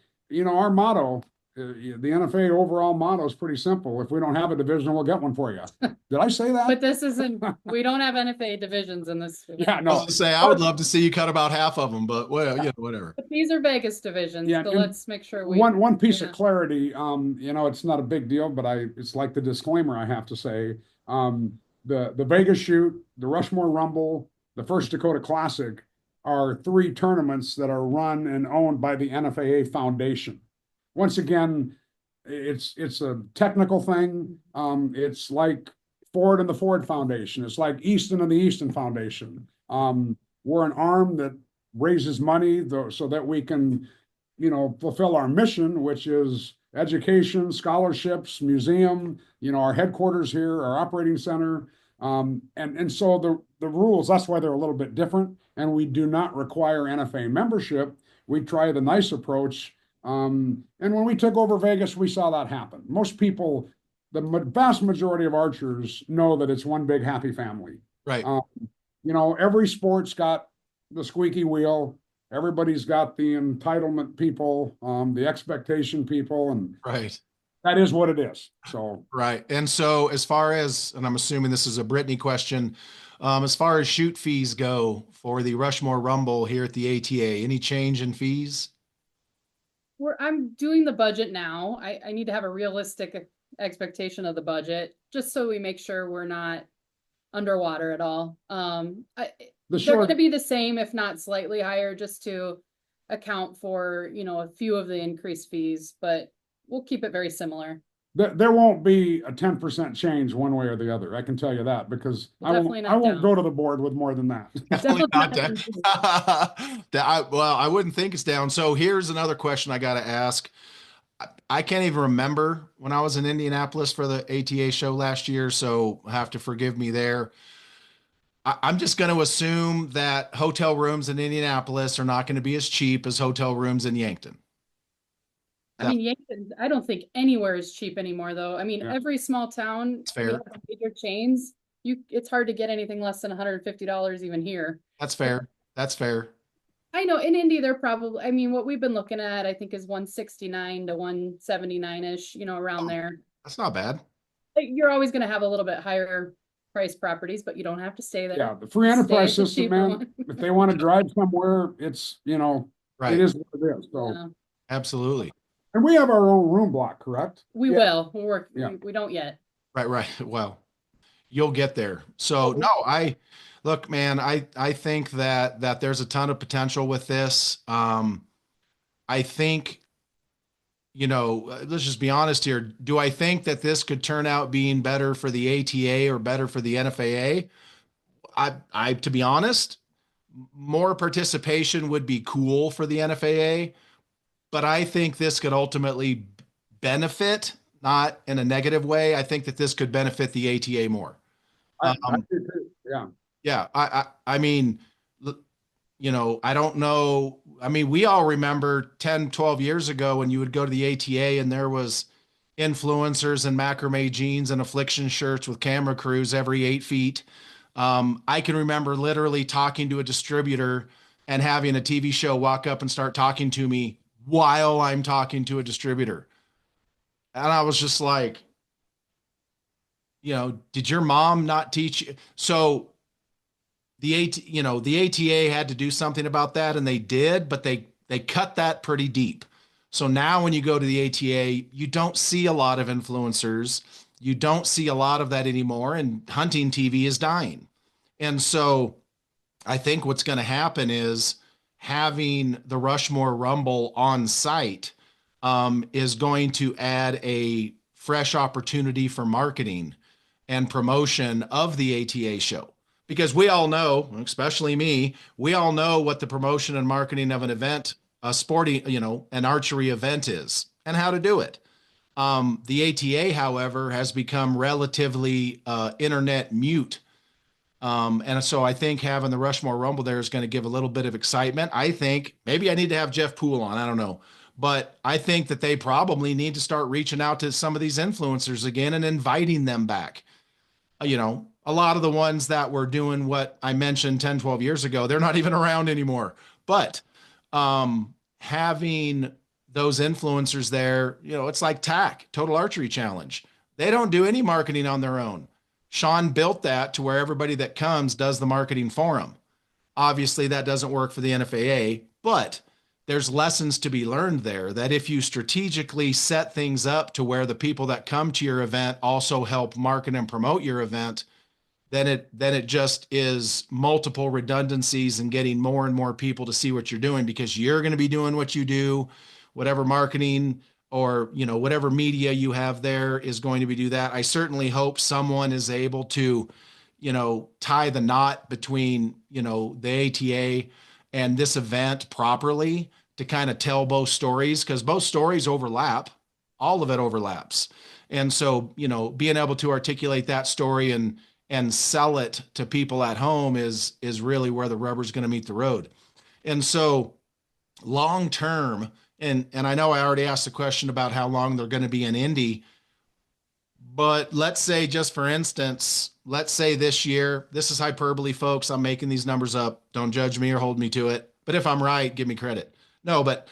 our motto, the NFAA overall motto is pretty simple. If we don't have a division, we'll get one for you. Did I say that? But this isn't, we don't have NFAA divisions in this. Yeah, no. I was gonna say, I would love to see you cut about half of them, but whatever. But these are Vegas divisions, so let's make sure we. One piece of clarity, it's not a big deal, but it's like the disclaimer I have to say. The Vegas Shoot, the Rushmore Rumble, the First Dakota Classic are 3 tournaments that are run and owned by the NFAA Foundation. Once again, it's a technical thing. It's like Ford and the Ford Foundation. It's like Easton and the Easton Foundation. We're an arm that raises money so that we can, fulfill our mission, which is education, scholarships, museum, our headquarters here, our operating center. And so the rules, that's why they're a little bit different. And we do not require NFA membership. We try the nice approach. And when we took over Vegas, we saw that happen. Most people, the vast majority of archers know that it's one big happy family. Right. Every sport's got the squeaky wheel. Everybody's got the entitlement people, the expectation people, and right. That is what it is. So right. And so as far as, and I'm assuming this is a Brittany question, as far as shoot fees go for the Rushmore Rumble here at the ATA, any change in fees? I'm doing the budget now. I need to have a realistic expectation of the budget, just so we make sure we're not underwater at all. They're going to be the same, if not slightly higher, just to account for, a few of the increased fees, but we'll keep it very similar. There won't be a 10% change one way or the other. I can tell you that, because I won't go to the board with more than that. Definitely not down. I wouldn't think it's down. So here's another question I got to ask. I can't even remember when I was in Indianapolis for the ATA show last year, so have to forgive me there. I'm just going to assume that hotel rooms in Indianapolis are not going to be as cheap as hotel rooms in Yankton. I mean, Yankton, I don't think anywhere is cheap anymore, though. I mean, every small town, fair. Major chains, it's hard to get anything less than $150 even here. That's fair. That's fair. I know in Indy, they're probably, I mean, what we've been looking at, I think is 169 to 179-ish, around there. That's not bad. You're always going to have a little bit higher price properties, but you don't have to stay there. Yeah, the free enterprise system, man, if they want to drive somewhere, it's, right. It is what it is. So absolutely. And we have our own room block, correct? We will. We'll work. Yeah. We don't yet. Right. Well, you'll get there. So no, look, man, I think that there's a ton of potential with this. I think, let's just be honest here. Do I think that this could turn out being better for the ATA or better for the NFAA? I to be honest, more participation would be cool for the NFAA. But I think this could ultimately benefit, not in a negative way. I think that this could benefit the ATA more. I do too. Yeah. Yeah. I mean, I don't know. I mean, we all remember 10, 12 years ago when you would go to the ATA and there was, influencers in macrame jeans and affliction shirts with camera crews every 8 feet. I can remember literally talking to a distributor and having a TV show walk up and start talking to me while I'm talking to a distributor. And I was just like, did your mom not teach you? So the ATA had to do something about that, and they did, but they cut that pretty deep. So now when you go to the ATA, you don't see a lot of influencers. You don't see a lot of that anymore, and hunting TV is dying. And so I think what's going to happen is having the Rushmore Rumble on site is going to add a fresh opportunity for marketing and promotion of the ATA show. Because we all know, especially me, we all know what the promotion and marketing of an event, a sporting, an archery event is and how to do it. The ATA, however, has become relatively internet mute. And so I think having the Rushmore Rumble there is going to give a little bit of excitement. I think maybe I need to have Jeff Poole on. I don't know. But I think that they probably need to start reaching out to some of these influencers again and inviting them back. A lot of the ones that were doing what I mentioned 10, 12 years ago, they're not even around anymore. But having those influencers there, it's like TAC, Total Archery Challenge. They don't do any marketing on their own. Sean built that to where everybody that comes does the marketing for them. Obviously, that doesn't work for the NFAA, but there's lessons to be learned there that if you strategically set things up to where the people that come to your event also help market and promote your event, then it just is multiple redundancies and getting more and more people to see what you're doing, because you're going to be doing what you do, whatever marketing or whatever media you have there is going to be do that. I certainly hope someone is able to tie the knot between the ATA and this event properly to kind of tell both stories, because both stories overlap. All of it overlaps. And so being able to articulate that story and sell it to people at home is really where the rubber's going to meet the road. And so long term, and I know I already asked the question about how long they're going to be in Indy, but let's say, just for instance, let's say this year, this is hyperbole, folks, I'm making these numbers up, don't judge me or hold me to it, but if I'm right, give me credit. No, but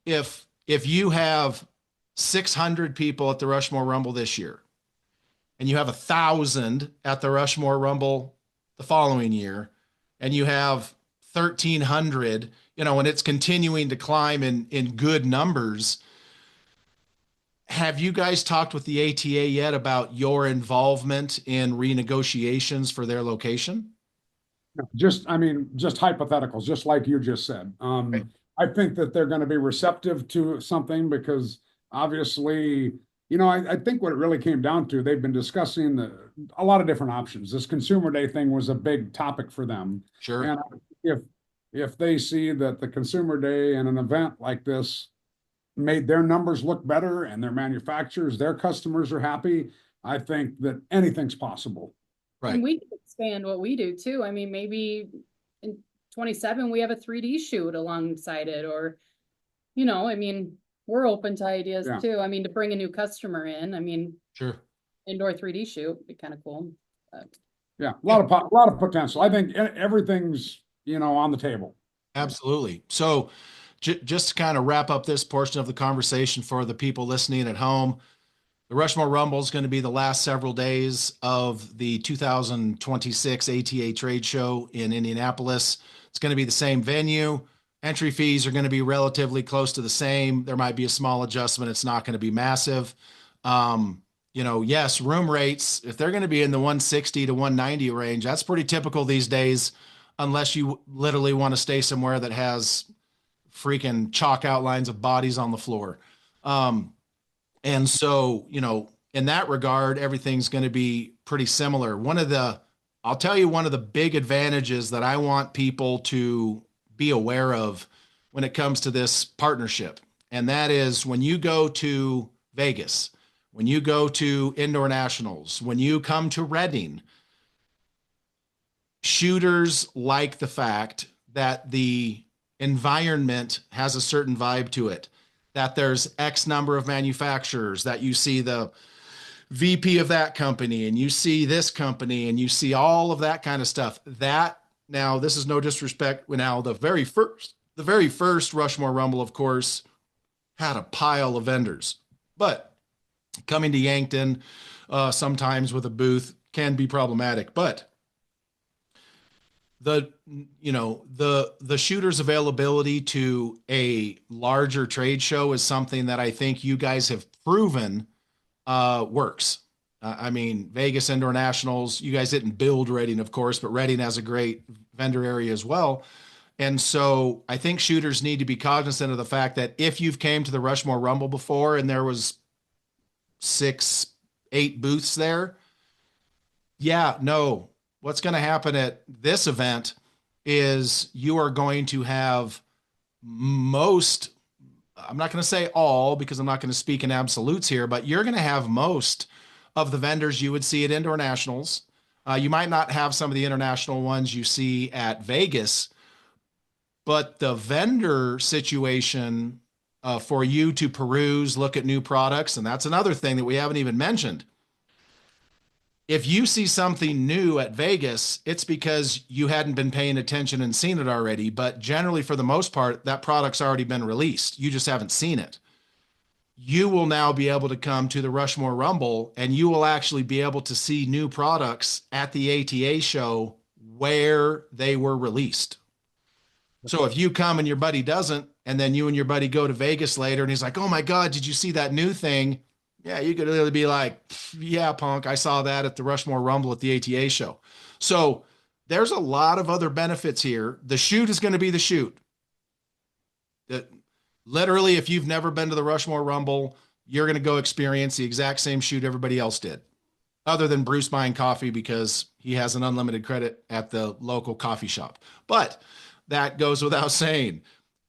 if you have 600 people at the Rushmore Rumble this year, and you have 1,000 at the Rushmore Rumble the following year, and you have 1,300, and it's continuing to climb in good numbers. Have you guys talked with the ATA yet about your involvement in renegotiations for their location? Just hypotheticals, just like you just said. Right. I think that they're going to be receptive to something because obviously, I think what it really came down to, they've been discussing a lot of different options. This Consumer Day thing was a big topic for them. Sure. And if they see that the Consumer Day and an event like this made their numbers look better and their manufacturers, their customers are happy, I think that anything's possible. Right. And we can expand what we do too. I mean, maybe in 27, we have a 3D shoot alongside it, or, we're open to ideas too. I mean, to bring a new customer in, Sure. Indoor 3D shoot would be kind of cool. Yeah, a lot of potential. I think everything's, on the table. Absolutely. So just to kind of wrap up this portion of the conversation for the people listening at home, the Rushmore Rumble is going to be the last several days of the 2026 ATA trade show in Indianapolis. It's going to be the same venue. Entry fees are going to be relatively close to the same. There might be a small adjustment. It's not going to be massive. Yes, room rates, if they're going to be in the 160 to 190 range, that's pretty typical these days, unless you literally want to stay somewhere that has freaking chalk outlines of bodies on the floor. And so, in that regard, everything's going to be pretty similar. I'll tell you, one of the big advantages that I want people to be aware of when it comes to this partnership, and that is when you go to Vegas, when you go to Indoor Nationals, when you come to Reading, shooters like the fact that the environment has a certain vibe to it. that there's X number of manufacturers, that you see the VP of that company and you see this company and you see all of that kind of stuff. That, now this is no disrespect. Now the very first Rushmore Rumble, of course, had a pile of vendors, but coming to Yankton sometimes with a booth can be problematic. But the shooter's availability to a larger trade show is something that I think you guys have proven works. I mean, Vegas Indoor Nationals, you guys didn't build Reading, of course, but Reading has a great vendor area as well. And so I think shooters need to be cognizant of the fact that if you've came to the Rushmore Rumble before and there was 6, 8 booths there, yeah, no, what's going to happen at this event is you are going to have most, I'm not going to say all because I'm not going to speak in absolutes here, but you're going to have most of the vendors you would see at Indoor Nationals. You might not have some of the international ones you see at Vegas, but the vendor situation for you to peruse, look at new products, and that's another thing that we haven't even mentioned. If you see something new at Vegas, it's because you hadn't been paying attention and seen it already. But generally, for the most part, that product's already been released. You just haven't seen it. You will now be able to come to the Rushmore Rumble and you will actually be able to see new products at the ATA show where they were released. So if you come and your buddy doesn't, and then you and your buddy go to Vegas later and he's like, oh my God, did you see that new thing? Yeah, you could really be like, yeah, punk, I saw that at the Rushmore Rumble at the ATA show. So there's a lot of other benefits here. The shoot is going to be the shoot. Literally, if you've never been to the Rushmore Rumble, you're going to go experience the exact same shoot everybody else did, other than Bruce buying coffee because he has an unlimited credit at the local coffee shop. But that goes without saying.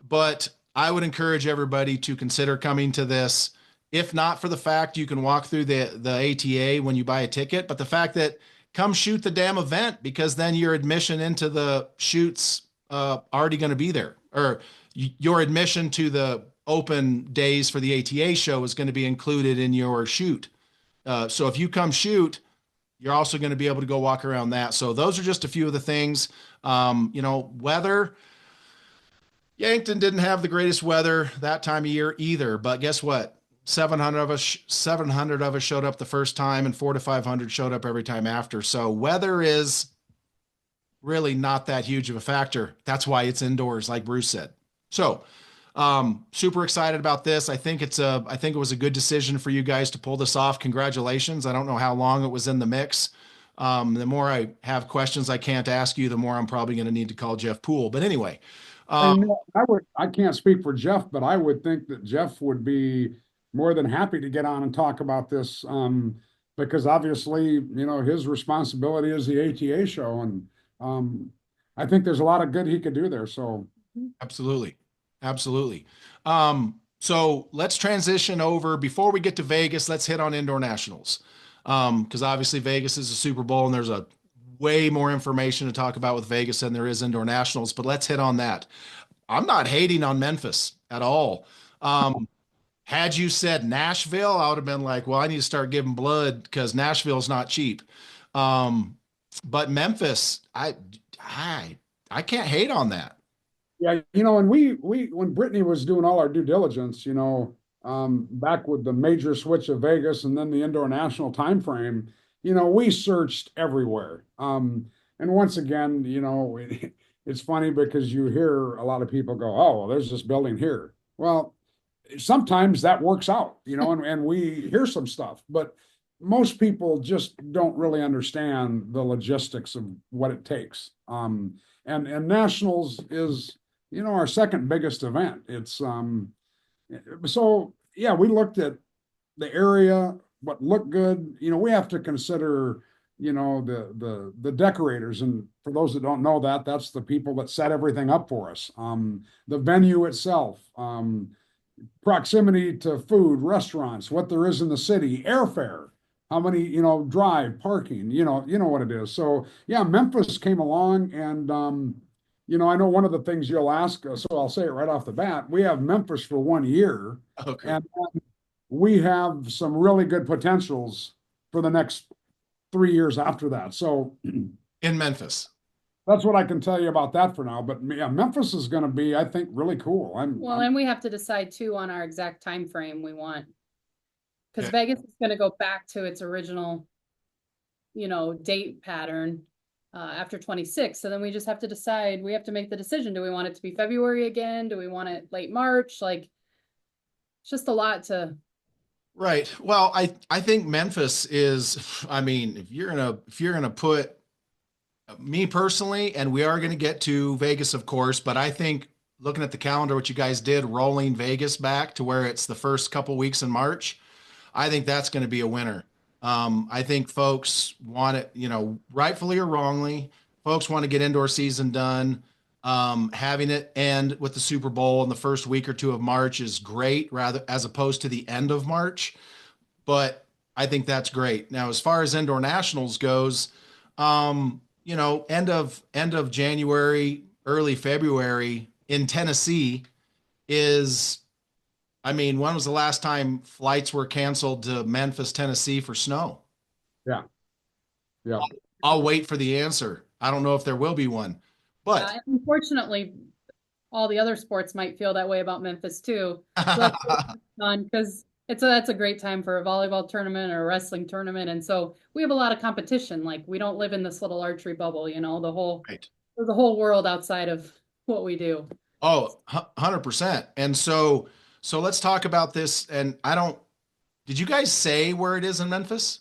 But I would encourage everybody to consider coming to this. If not for the fact you can walk through the ATA when you buy a ticket, but the fact that come shoot the damn event, because then your admission into the shoots already going to be there, or your admission to the open days for the ATA show is going to be included in your shoot. So if you come shoot, you're also going to be able to go walk around that. So those are just a few of the things. Weather. Yankton didn't have the greatest weather that time of year either, but guess what? 700 of us showed up the first time and 400 to 500 showed up every time after. So weather is really not that huge of a factor. That's why it's indoors, like Bruce said. So super excited about this. I think it was a good decision for you guys to pull this off. Congratulations. I don't know how long it was in the mix. The more I have questions I can't ask you, the more I'm probably going to need to call Jeff Poole. But anyway, I can't speak for Jeff, but I would think that Jeff would be more than happy to get on and talk about this, because obviously, his responsibility is the ATA show, and I think there's a lot of good he could do there. So absolutely. So let's transition over. Before we get to Vegas, let's hit on Indoor Nationals, because obviously Vegas is a Super Bowl, and there's a way more information to talk about with Vegas than there is Indoor Nationals. But let's hit on that. I'm not hating on Memphis at all. Had you said Nashville, I would have been like, well, I need to start giving blood because Nashville's not cheap. But Memphis, I can't hate on that. Yeah, and we when Brittany was doing all our due diligence, back with the major switch of Vegas and then the Indoor National time frame, we searched everywhere. And once again, it's funny because you hear a lot of people go, oh, well, there's this building here. Well, sometimes that works out, and we hear some stuff, but most people just don't really understand the logistics of what it takes. And Nationals is, our second biggest event. It's so yeah, we looked at the area, what looked good. We have to consider, the decorators, and for those that don't know that, that's the people that set everything up for us. The venue itself, proximity to food, restaurants, what there is in the city, airfare, how many, drive, parking, you know what it is. So yeah, Memphis came along and, I know one of the things you'll ask, so I'll say it right off the bat. We have Memphis for 1 year, Okay. and we have some really good potentials for the next 3 years after that. So In Memphis. that's what I can tell you about that for now. But yeah, Memphis is going to be, I think, really cool. Well, and we have to decide too on our exact time frame we want. Because Okay. Vegas is going to go back to its original, date pattern after 26. So then we just have to decide, we have to make the decision. Do we want it to be February again? Do we want it late March? Like, it's just a lot to. Right. Well, I think Memphis is, I mean, if you're gonna put me personally, and we are gonna get to Vegas, of course, but I think looking at the calendar, what you guys did, rolling Vegas back to where it's the first couple weeks in March, I think that's going to be a winner. I think folks want it, rightfully or wrongly, folks want to get indoor season done. Having it end with the Super Bowl in the first week or two of March is great, rather as opposed to the end of March. But I think that's great. Now, as far as indoor nationals goes, end of January, early February in Tennessee is, I mean, when was the last time flights were canceled to Memphis, Tennessee for snow? Yeah. Yeah. I'll wait for the answer. I don't know if there will be one, but Unfortunately, all the other sports might feel that way about Memphis too. So that's fun because that's a great time for a volleyball tournament or a wrestling tournament. And so we have a lot of competition. Like we don't live in this little archery bubble, right. there's a whole world outside of what we do. Oh, 100%. And so let's talk about this. And did you guys say where it is in Memphis?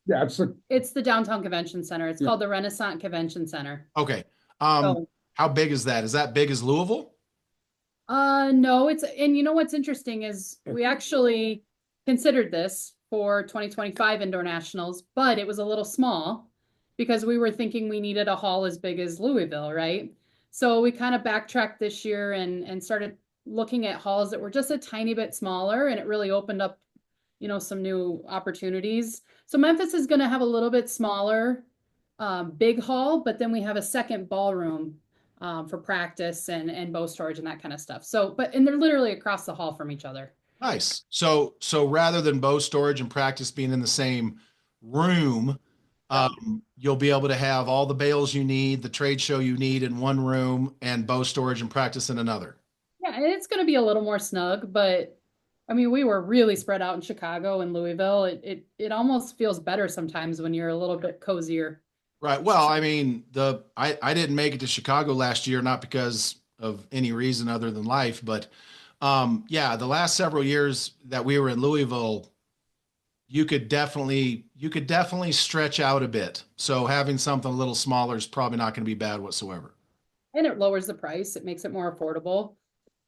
Yeah, It's the downtown convention center. It's Yeah. called the Renaissance Convention Center. Okay. So, How big is that? Is that big as Louisville? no, and you know what's interesting is we actually considered this for 2025 indoor nationals, but it was a little small because we were thinking we needed a hall as big as Louisville, right? So we kind of backtracked this year and started looking at halls that were just a tiny bit smaller, and it really opened up, some new opportunities. So Memphis is going to have a little bit smaller, big hall, but then we have a second ballroom for practice and bow storage and that kind of stuff. So, and they're literally across the hall from each other. Nice. So rather than bow storage and practice being in the same room, you'll be able to have all the bales you need, the trade show you need in one room, and bow storage and practice in another. Yeah, and it's going to be a little more snug, but I mean, we were really spread out in Chicago and Louisville. It almost feels better sometimes when you're a little bit cozier. Right. Well, I mean, I didn't make it to Chicago last year, not because of any reason other than life, but yeah, the last several years that we were in Louisville, you could definitely stretch out a bit. So having something a little smaller is probably not going to be bad whatsoever. And it lowers the price. It makes it more affordable.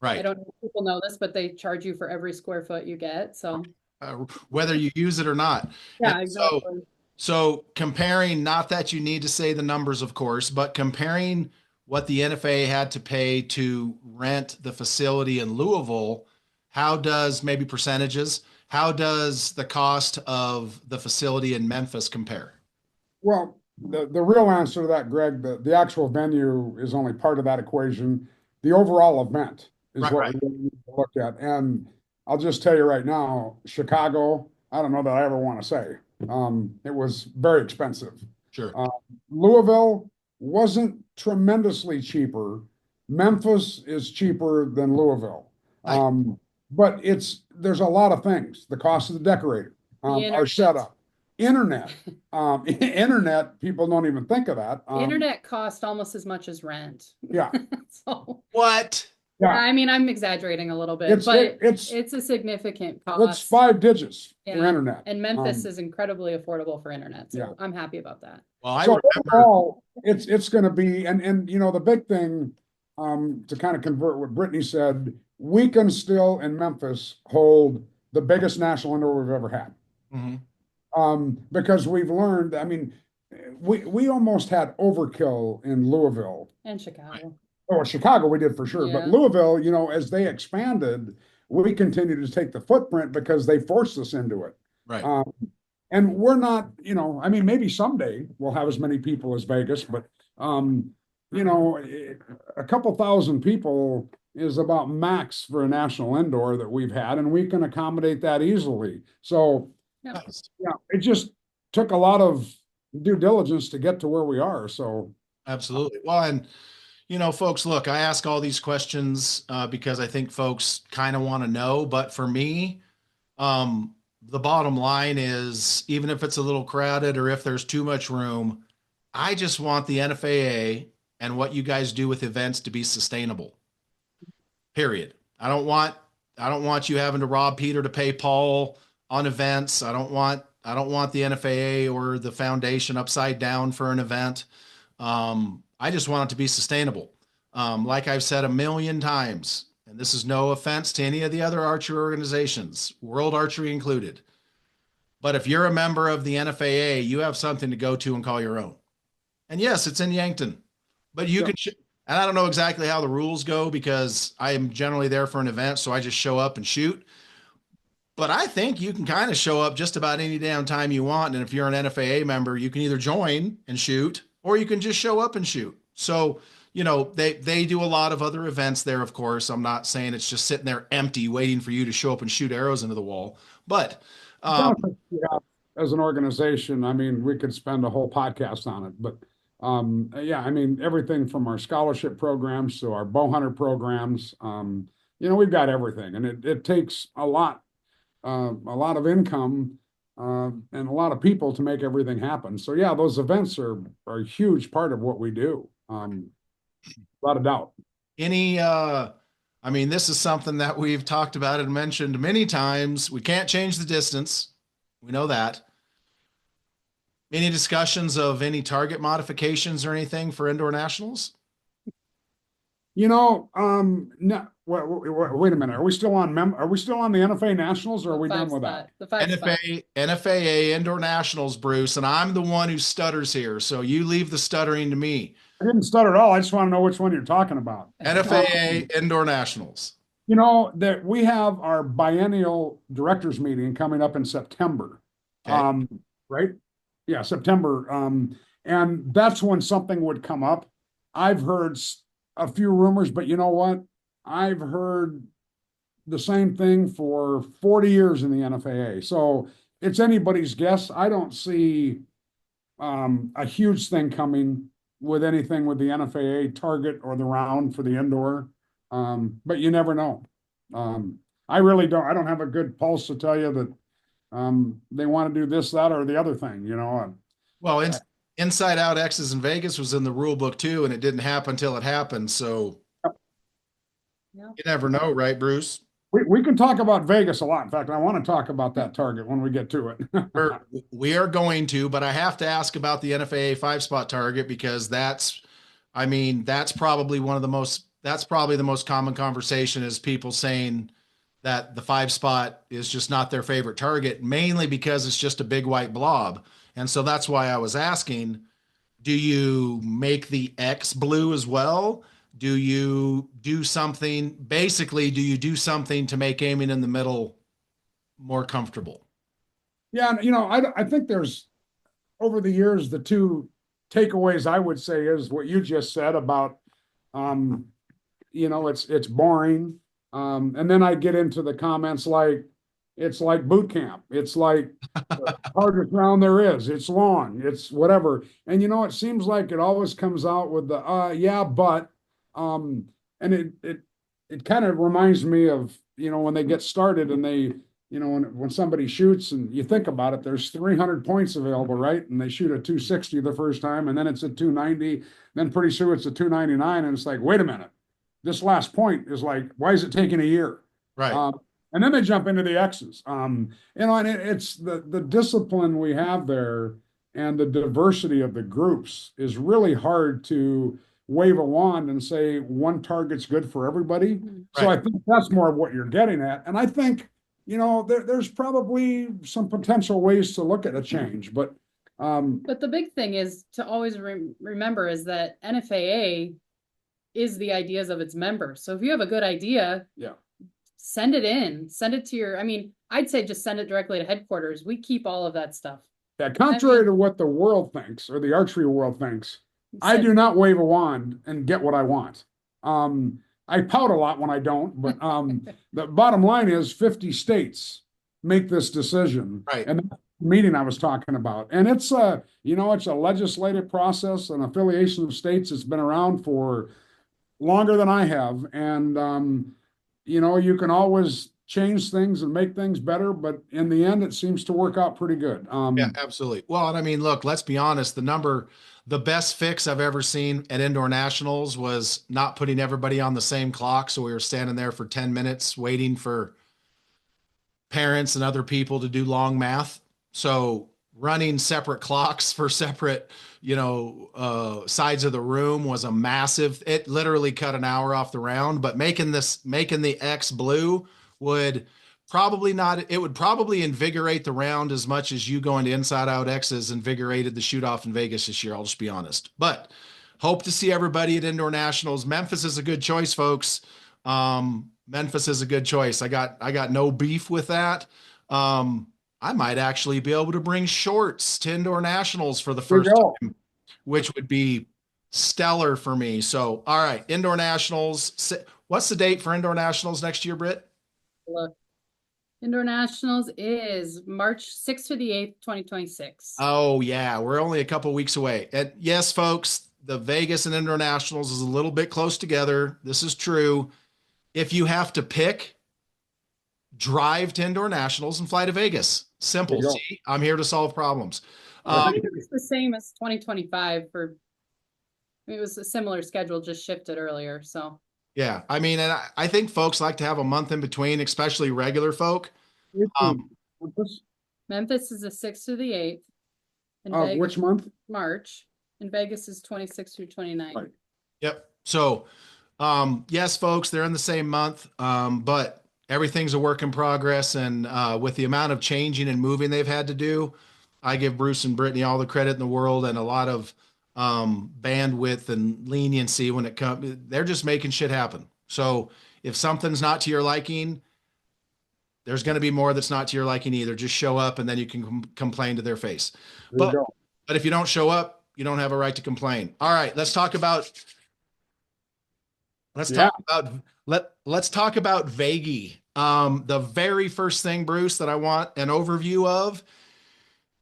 I Right. don't know if people know this, but they charge you for every square foot you get. So Whether you use it or not. yeah, And exactly. So comparing, not that you need to say the numbers, of course, but comparing what the NFAA had to pay to rent the facility in Louisville, how does, maybe percentages, how does the cost of the facility in Memphis compare? Well, the real answer to that, Greg, the actual venue is only part of that equation. The overall event is Right, what right. we need to look at. And I'll just tell you right now, Chicago, I don't know that I ever want to say. It was very expensive. Sure. Louisville wasn't tremendously cheaper. Memphis is cheaper than Louisville. Nice. But there's a lot of things. The cost of the decorator, our setup, internet. Internet, people don't even think of that. Internet cost almost as much as rent. Yeah. So What? Yeah. I mean, I'm exaggerating a little bit, but it's a significant cost. It's 5 digits for Yeah. internet. And Memphis is incredibly affordable for internet. So Yeah. I'm happy about that. Well, I So remember. overall, it's going to be, and the big thing, to kind of convert what Brittany said, we can still in Memphis hold the biggest national indoor we've ever had. Mhm. Because we've learned, I mean, we almost had overkill in Louisville. And Chicago. Oh, Chicago we did for sure. But Yeah. Louisville, as they expanded, we continued to take the footprint because they forced us into it. Right. And we're not, I mean, maybe someday we'll have as many people as Vegas, but you know, a couple thousand people is about max for a national indoor that we've had, and we can accommodate that easily. So, Yeah. Nice. yeah, it just took a lot of due diligence to get to where we are. So, Absolutely. Well, and you know, folks, look, I ask all these questions because I think folks kind of want to know. But for me, um, the bottom line is even if it's a little crowded or if there's too much room, I just want the NFAA and what you guys do with events to be sustainable. Period. I don't want you having to rob Peter to pay Paul on events. I don't want the NFAA or the foundation upside down for an event. I just want it to be sustainable. Like I've said a million times, and this is no offense to any of the other archery organizations, World Archery included. But if you're a member of the NFAA, you have something to go to and call your own. And yes, it's in Yankton, but you yeah. can, and I don't know exactly how the rules go because I am generally there for an event. So I just show up and shoot. But I think you can kind of show up just about any damn time you want. And if you're an NFAA member, you can either join and shoot or you can just show up and shoot. So, you know, they do a lot of other events there, of course. I'm not saying it's just sitting there empty waiting for you to show up and shoot arrows into the wall. But Yeah, as an organization, I mean, we could spend a whole podcast on it, but yeah, I mean, everything from our scholarship programs to our bow hunter programs, you know, we've got everything, and it takes a lot of income and a lot of people to make everything happen. So yeah, those events are a huge part of what we do, without a doubt. any I mean, this is something that we've talked about and mentioned many times. We can't change the distance. We know that. Any discussions of any target modifications or anything for indoor nationals? You know, no, wait a minute. Are we still on are we still on the NFA Nationals or are we done with that? The five spot. NFAA indoor nationals, Bruce, and I'm the one who stutters here. So you leave the stuttering to me. I didn't stutter at all. I just want to know which one you're talking about. NFAA indoor nationals. You know, that we have our biennial directors meeting coming up in September. Okay. Right? Yeah, September. And that's when something would come up. I've heard a few rumors, but you know what? I've heard the same thing for 40 years in the NFAA. So it's anybody's guess. I don't see a huge thing coming with anything with the NFAA target or the round for the indoor. But you never know. I really don't. I don't have a good pulse to tell you that they want to do this, that, or the other thing. You know. Well, Inside Out X's in Vegas was in the rule book too, and it didn't happen until it happened. So Yeah. you never know, right, Bruce? We can talk about Vegas a lot. In fact, I want to talk about that target when we get to it. We are going to, but I have to ask about the NFAA 5-spot target because I mean, that's probably the most common conversation is people saying that the 5-spot is just not their favorite target, mainly because it's just a big white blob. And so that's why I was asking, do you make the X blue as well? Do you do something, basically, do you do something to make aiming in the middle more comfortable? Yeah, you know, I think there's over the years the two takeaways I would say is what you just said about you know, it's boring. And then I get into the comments like it's like boot camp. It's like the hardest round there is. It's long. It's whatever. And you know, it seems like it always comes out with the yeah, but and it kind of reminds me of, you know, when they get started and they, you know, when somebody shoots and you think about it, there's 300 points available, right? And they shoot a 260 the first time, and then it's a 290, then pretty soon it's a 299, and it's like, wait a minute, this last point is like, why is it taking a year? Right. And then they jump into the X's. You know, and it's the discipline we have there and the diversity of the groups is really hard to wave a wand and say one target's good for everybody. So I think that's more of what you're getting at. And I think, you know, there's probably some potential ways to look at a change, but the big thing is to always remember is that NFAA is the ideas of its members. So if you have a good idea, yeah, send it to your, I mean, I'd say just send it directly to headquarters. We keep all of that stuff. contrary to what the world thinks or the archery world thinks, I said- do not wave a wand and get what I want. I pout a lot when I don't, but the bottom line is 50 states make this decision. Right. And that's the meeting I was talking about. And it's it's a legislative process, an affiliation of states that's been around for longer than I have. And you can always change things and make things better, but in the end, it seems to work out pretty good. Yeah, absolutely. Well, and I mean, look, let's be honest. The best fix I've ever seen at indoor nationals was not putting everybody on the same clock. So we were standing there for 10 minutes waiting for parents and other people to do long math. So running separate clocks for separate, sides of the room was a massive, it literally cut an hour off the round, but making the X blue would it would probably invigorate the round as much as you going to inside out X's invigorated the Shootoff in Vegas this year. I'll just be honest, but hope to see everybody at indoor nationals. Memphis is a good choice, folks. Memphis is a good choice. I got no beef with that. I might actually be able to bring shorts to indoor nationals for the first time, which would be stellar for me. So, all right, indoor nationals. What's the date for indoor nationals next year, Britt? Look, indoor nationals is March 6th to the 8th, 2026. Oh yeah, we're only a couple weeks away. And yes, folks, the Vegas and indoor nationals is a little bit close together. This is true. If you have to pick, drive to indoor nationals and fly to Vegas. Simple. See, I'm here to solve problems. I think it's the same as 2025 it was a similar schedule, just shifted earlier. So yeah, I mean, and I think folks like to have a month in between, especially regular folk. Memphis is the 6th to the 8th. And which month? March. And Vegas is 26th through 29th. Right. Yep. So, yes, folks, they're in the same month, but everything's a work in progress. And with the amount of changing and moving they've had to do, I give Bruce and Brittany all the credit in the world and a lot of bandwidth and leniency when it comes. They're just making shit happen. So if something's not to your liking, there's going to be more that's not to your liking either. Just show up and then you can complain to their face. But if you don't show up, you don't have a right to complain. All right, let's talk about Vegas. The very first thing, Bruce, that I want an overview of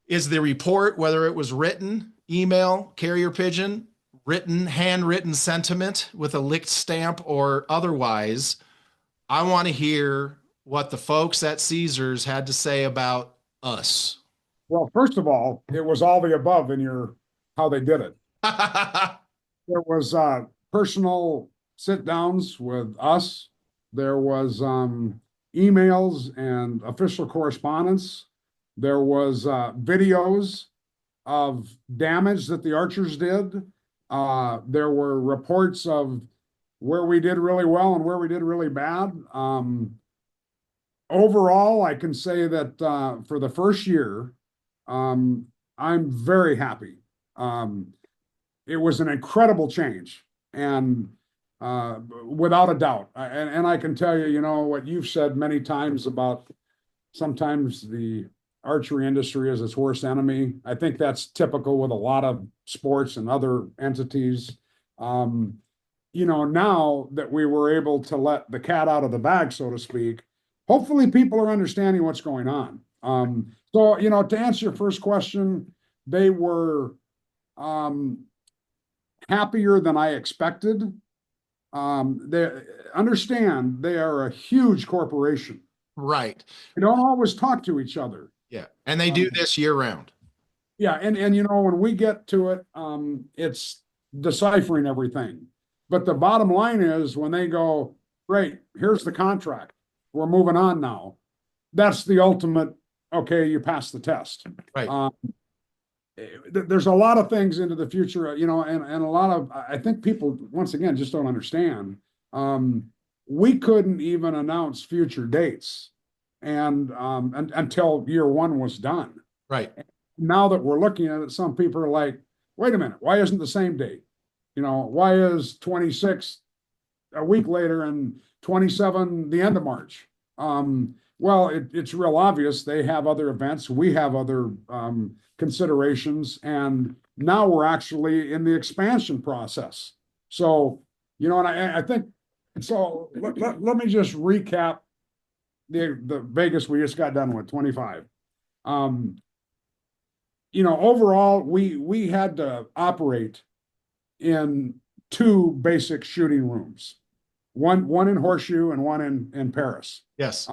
is the report, whether it was written, email, carrier pigeon, handwritten sentiment with a licked stamp or otherwise. I want to hear what the folks at Caesars had to say about us. Well, first of all, it was all the above in how they did it. There was personal sit downs with us. There was emails and official correspondence. There was videos of damage that the archers did. There were reports of where we did really well and where we did really bad. Overall, I can say that for the first year, I'm very happy. It was an incredible change, and without a doubt. And I can tell you, what you've said many times about sometimes the archery industry is its worst enemy. I think that's typical with a lot of sports and other entities. Now that we were able to let the cat out of the bag, so to speak, hopefully people are understanding what's going on. So, to answer your first question, they were happier than I expected. They understand they are a huge corporation. Right. They don't always talk to each other. Yeah. And they do this year round. Yeah. And when we get to it, it's deciphering everything. But the bottom line is when they go, great, here's the contract. We're moving on now. That's the ultimate, okay, you passed the test. Right. There's a lot of things into the future, and a lot of, I think people, once again, just don't understand. We couldn't even announce future dates until year one was done. Right. Now that we're looking at it, some people are like, wait a minute, why isn't the same date? Why is 26 a week later and 27 the end of March? Well, it's real obvious. They have other events. We have other considerations. And now we're actually in the expansion process. So, you know, and I think, so let me just recap the Vegas we just got done with, 25. You know, overall, we had to operate in two basic shooting rooms, one in Horseshoe and one in Paris. Yes.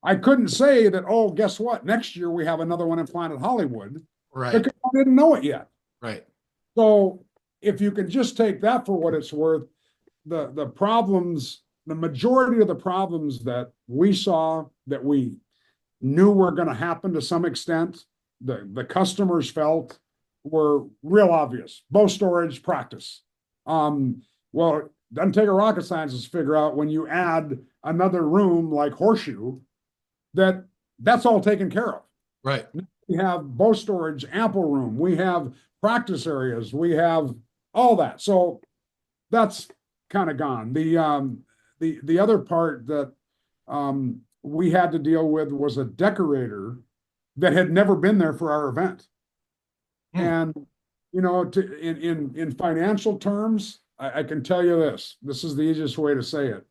I couldn't say that, oh, guess what? Next year we have another one in Planet Hollywood. Right. Because I didn't know it yet. Right. So if you can just take that for what it's worth, the problems, the majority of the problems that we saw, that we knew were going to happen to some extent, the customers felt were real obvious. Bow storage, practice. Well, it doesn't take a rocket scientist to figure out when you add another room like Horseshoe, that's all taken care of. Right. We have bow storage, ample room. We have practice areas. We have all that. So that's kind of gone. The other part that we had to deal with was a decorator that had never been there for our event. And, you know, in financial terms, I can tell you this. This is the easiest way to say it.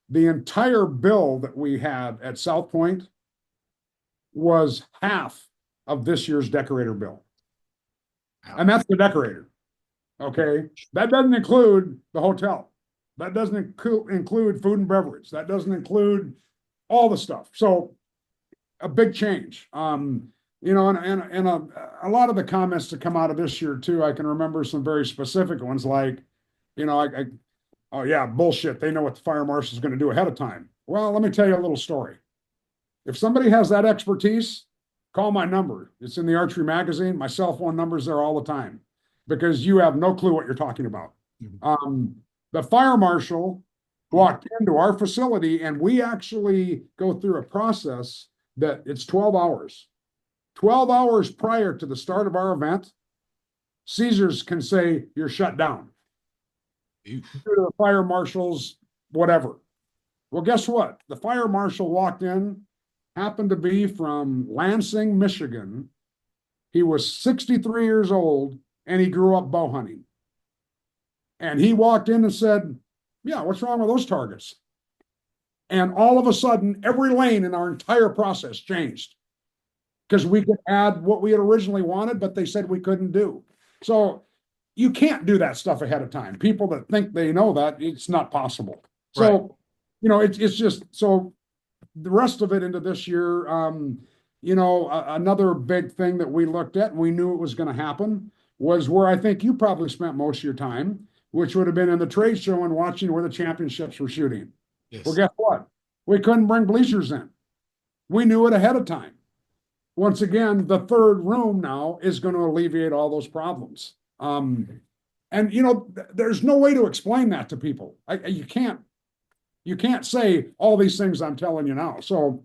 The entire bill that we had at South Point was half of this year's decorator bill. And that's the decorator. Okay. That doesn't include the hotel. That doesn't include food and beverage. That doesn't include all the stuff. So a big change. You know, and a lot of the comments to come out of this year too, I can remember some very specific ones like, you know, oh yeah, bullshit. They know what the fire marshal is going to do ahead of time. Well, let me tell you a little story. If somebody has that expertise, call my number. It's in the Archery magazine. My cell phone number's there all the time because you have no clue what you're talking about. The fire marshal walked into our facility and we actually go through a process that it's 12 hours. 12 hours prior to the start of our event, Caesars can say you're shut down. Due to the fire marshal's whatever. Well, guess what? The fire marshal walked in, happened to be from Lansing, Michigan. He was 63 years old and he grew up bow hunting. And he walked in and said, yeah, what's wrong with those targets? And all of a sudden, every lane in our entire process changed because we could add what we had originally wanted, but they said we couldn't do. So you can't do that stuff ahead of time. People that think they know that, it's not possible. So, right. You know, it's just, so the rest of it into this year, you know, another big thing that we looked at and we knew it was going to happen was where I think you probably spent most of your time, which would have been in the trade show and watching where the championships were shooting. Yes. Well, guess what? We couldn't bring bleachers in. We knew it ahead of time. Once again, the third room now is going to alleviate all those problems. And you know, there's no way to explain that to people. You can't say all these things I'm telling you now. So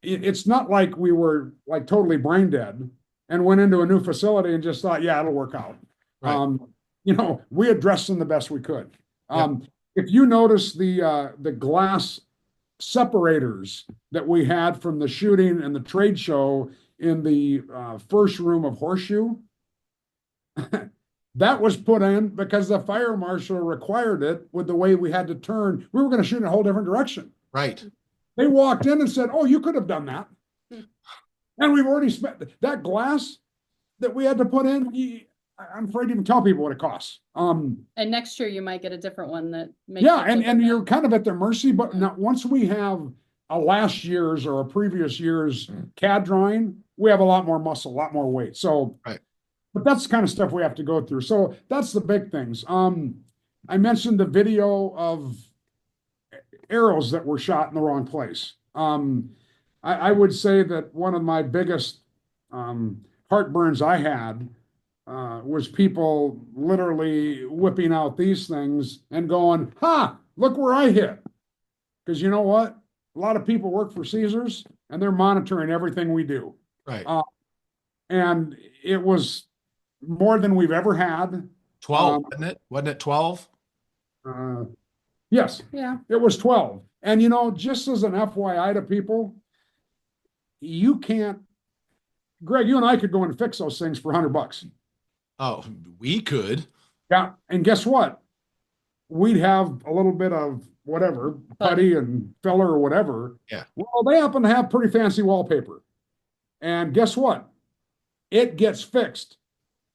it's not like we were like totally brain dead and went into a new facility and just thought, yeah, it'll work out. Right. You know, we addressed them the best we could. Yep. If you notice the glass separators that we had from the shooting and the trade show in the first room of Horseshoe, that was put in because the fire marshal required it with the way we had to turn. We were going to shoot in a whole different direction. Right. They walked in and said, oh, you could have done that. And we've already spent that glass that we had to put in. I'm afraid to even tell people what it costs. And next year you might get a different one that makes and you're kind of at their mercy. But now, once we have a last year's or a previous year's CAD drawing, we have a lot more muscle, a lot more weight. So, right. But that's the kind of stuff we have to go through. So that's the big things. I mentioned the video of arrows that were shot in the wrong place. I would say that one of my biggest heartburns I had was people literally whipping out these things and going, ha, look where I hit. Because you know what? A lot of people work for Caesars and they're monitoring everything we do. Right. And it was more than we've ever had. 12, wasn't it? Wasn't it 12? Yes. Yeah. It was 12. And, you know, just as an FYI to people, you can't, Greg, you and I could go and fix those things for $100. Oh, we could. Yeah. And guess what? We'd have a little bit of whatever, putty and filler or whatever. Yeah. Well, they happen to have pretty fancy wallpaper. And guess what? It gets fixed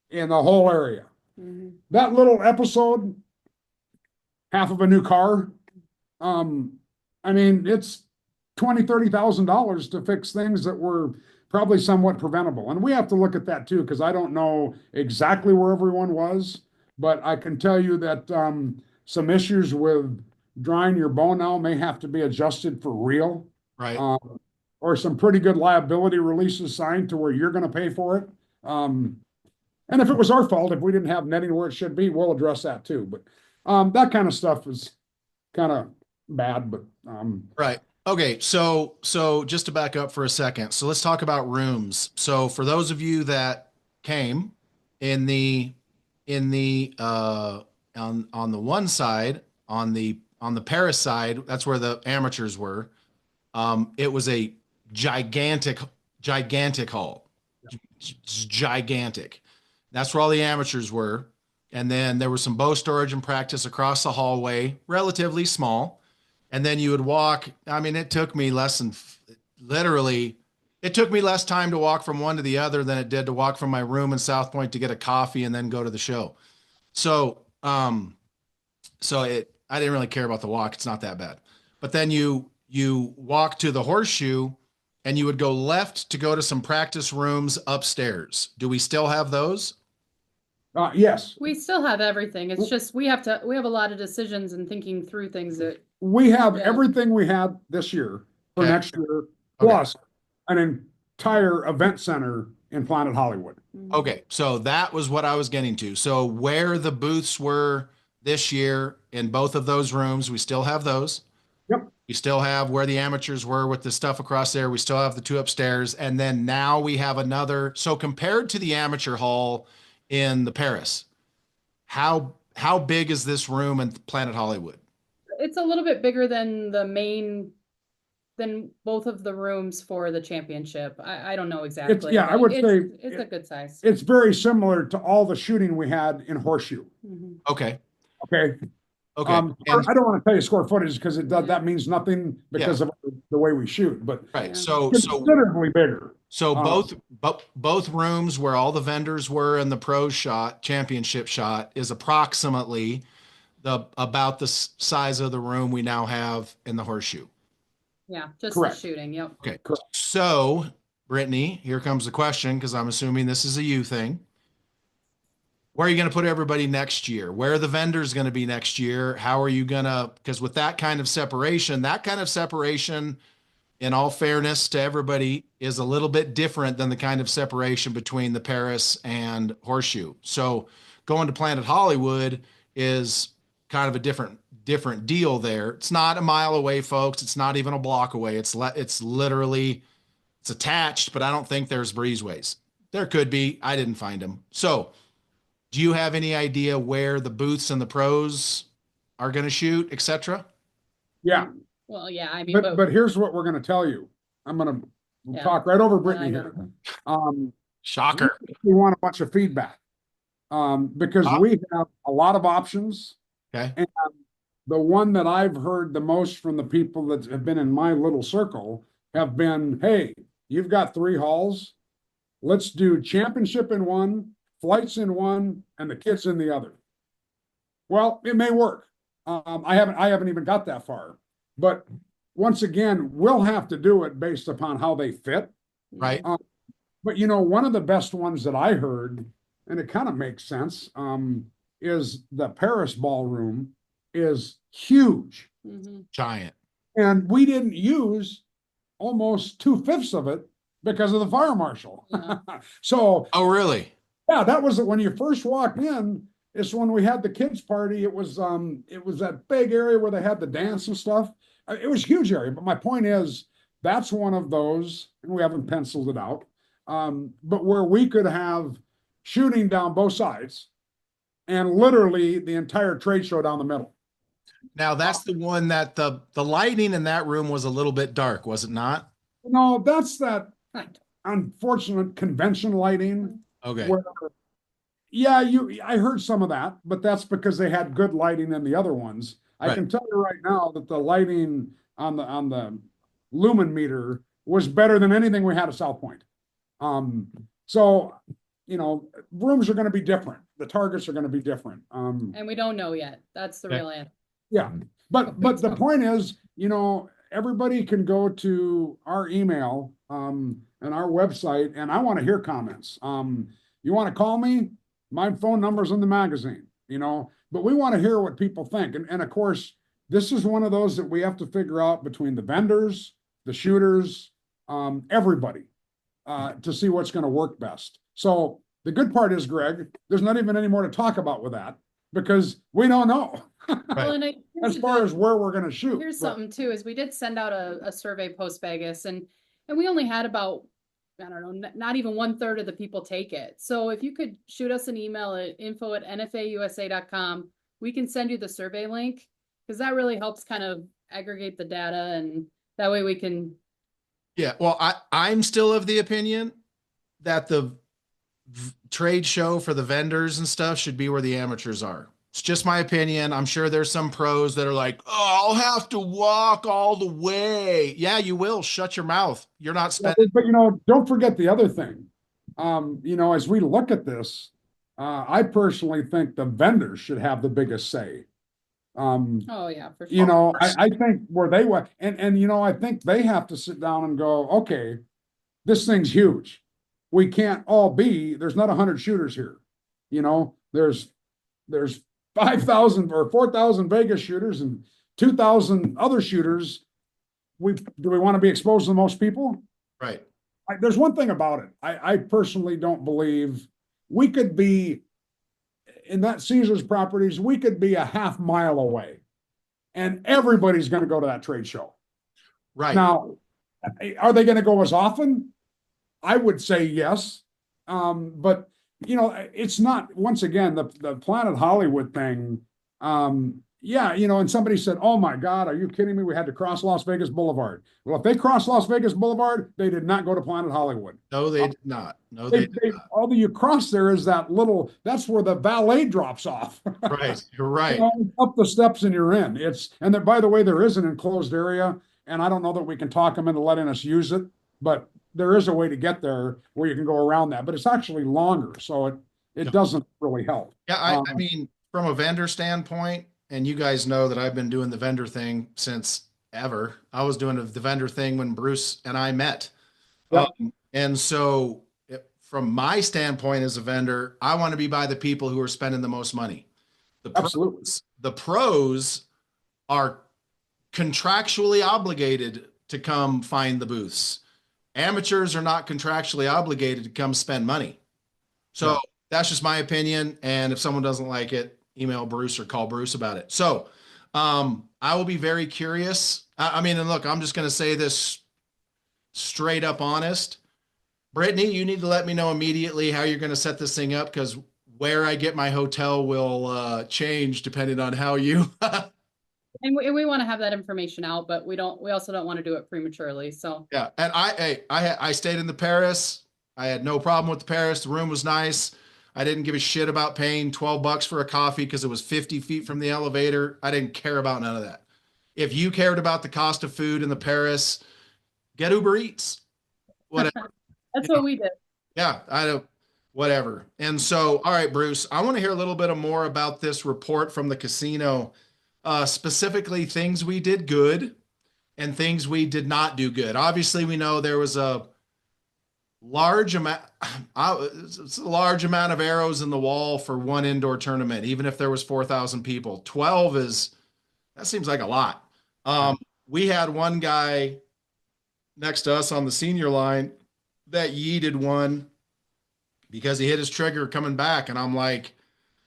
in the whole area. Mm-hmm. That little episode, half of a new car. I mean, it's $20,000-$30,000 to fix things that were probably somewhat preventable. And we have to look at that too, because I don't know exactly where everyone was, but I can tell you that some issues with drying your bow now may have to be adjusted for real. Right. Or some pretty good liability releases signed to where you're going to pay for it. And if it was our fault, if we didn't have netting where it should be, we'll address that too. But that kind of stuff is kind of bad, but right. Okay, so just to back up for a second, so let's talk about rooms. So for those of you that came on the one side, on the Paris side, that's where the amateurs were. It was a gigantic hall, gigantic. That's where all the amateurs were, and then there was some bow storage and practice across the hallway, relatively small. And then you would walk. I mean, it took me less time to walk from one to the other than it did to walk from my room in South Point to get a coffee and then go to the show. So, I didn't really care about the walk. It's not that bad. But then you walk to the Horseshoe and you would go left to go to some practice rooms upstairs. Do we still have those? Yes. We still have everything. It's just we have a lot of decisions and thinking through things that we have everything we had this year for next year, plus an entire event center in Planet Hollywood. Okay, so that was what I was getting to. So where the booths were this year in both of those rooms, we still have those. Yep. We still have where the amateurs were with the stuff across there. We still have the two upstairs. And then now we have another. So compared to the amateur hall in the Paris, how big is this room in Planet Hollywood? It's a little bit bigger than than both of the rooms for the championship. I don't know exactly. I would say it's a good size. It's very similar to all the shooting we had in Horseshoe. Mm-hmm. Okay. Okay. I don't want to tell you square footage because that means nothing because of the way we shoot. But right, so considerably bigger. So both rooms where all the vendors were and the pro shot championship shot is approximately about the size of the room we now have in the Horseshoe. Yeah, just correct. The shooting. Yep. Okay. Correct. So, Brittany, here comes the question because I'm assuming this is a you thing. Where are you going to put everybody next year? Where are the vendors going to be next year? How are you going to, because with that kind of separation, in all fairness to everybody, is a little bit different than the kind of separation between the Paris and Horseshoe. So going to Planet Hollywood is kind of a different deal there. It's not a mile away, folks. It's not even a block away. It's literally, it's attached, but I don't think there's breezeways. There could be. I didn't find them. So do you have any idea where the booths and the pros are going to shoot, etc.? Yeah. Well, yeah, I mean, but here's what we're going to tell you. I'm going to talk right over Brittany here. Shocker. We want a bunch of feedback because we have a lot of options. Okay. And the one that I've heard the most from the people that have been in my little circle have been, hey, you've got 3 halls. Let's do championship in one, flights in one, and the kids in the other. Well, it may work. I haven't even got that far. But once again, we'll have to do it based upon how they fit. Right. But one of the best ones that I heard, and it kind of makes sense, is the Paris ballroom is huge. Mm-hmm. Giant. And we didn't use almost 2/5 of it because of the fire marshal. Yeah. So. Oh, really? Yeah, that was when you first walked in. It's when we had the kids' party. It was that big area where they had the dance and stuff. It was a huge area. But my point is, that's one of those, and we haven't penciled it out. But where we could have shooting down both sides, and literally the entire trade show down the middle. Now that's the one that the lighting in that room was a little bit dark, was it not? No, that's that unfortunate convention lighting. Okay. Where, yeah, I heard some of that, but that's because they had good lighting in the other ones. I Right. can tell you right now that the lighting on the lumen meter was better than anything we had at South Point. So, rooms are going to be different. The targets are going to be different. And we don't know yet. That's the Okay. real answer. Yeah, but the point is, everybody can go to our email and our website, and I want to hear comments. You want to call me? My phone number's in the magazine, but we want to hear what people think. And of course, this is one of those that we have to figure out between the vendors, the shooters, everybody, to see what's going to work best. So the good part is, Greg, there's not even any more to talk about with that because we don't know. Well, and As far as where we're going to shoot. here's something too, is we did send out a survey post Vegas and we only had about, I don't know, not even 1/3 of the people take it. So if you could shoot us an email at info@nfausa.com, we can send you the survey link because that really helps kind of aggregate the data and that way we can. Yeah. Well, I'm still of the opinion that the trade show for the vendors and stuff should be where the amateurs are. It's just my opinion. I'm sure there's some pros that are like, oh, I'll have to walk all the way. Yeah, you will. Shut your mouth. You're not spending. But don't forget the other thing. As we look at this, I personally think the vendors should have the biggest say. Oh yeah, for sure. I think where they were, and I think they have to sit down and go, okay, this thing's huge. We can't all be. There's not 100 shooters here. There's 5,000 or 4,000 Vegas shooters and 2,000 other shooters. Do we want to be exposed to the most people? Right. There's one thing about it. I personally don't believe we could be in that Caesars properties. We could be a half mile away and everybody's going to go to that trade show. Right. Now, are they going to go as often? I would say yes. But it's not, once again, the Planet Hollywood thing. And somebody said, oh my God, are you kidding me? We had to cross Las Vegas Boulevard. Well, if they crossed Las Vegas Boulevard, they did not go to Planet Hollywood. No, they did not. No, they did not. All that you cross there is that's where the valet drops off. Right. You're right. Up the steps and you're in. By the way, there is an enclosed area, and I don't know that we can talk them into letting us use it, but there is a way to get there where you can go around that, but it's actually longer. So it doesn't really help. Yeah. I mean, from a vendor standpoint, and you guys know that I've been doing the vendor thing since ever. I was doing the vendor thing when Bruce and I met. Yep. And so from my standpoint as a vendor, I want to be by the people who are spending the most money. Absolutely. The pros are contractually obligated to come find the booths. Amateurs are not contractually obligated to come spend money. So that's just my opinion. And if someone doesn't like it, email Bruce or call Bruce about it. So I will be very curious. And look, I'm just going to say this straight up honest. Brittany, you need to let me know immediately how you're going to set this thing up, because where I get my hotel will change depending on how you. And we want to have that information out, but we also don't want to do it prematurely. So yeah. And I stayed in the Paris. I had no problem with the Paris. The room was nice. I didn't give a shit about paying $12 for a coffee because it was 50 feet from the elevator. I didn't care about none of that. If you cared about the cost of food in the Paris, get Uber Eats, whatever. That's what we did. Yeah, whatever. And so, all right, Bruce, I want to hear a little bit more about this report from the casino, specifically things we did good and things we did not do good. Obviously, we know there was a large amount of arrows in the wall for one indoor tournament, even if there was 4,000 people. 12 that seems like a lot. We had one guy next to us on the senior line that yeeted one because he hit his trigger coming back. And I'm like,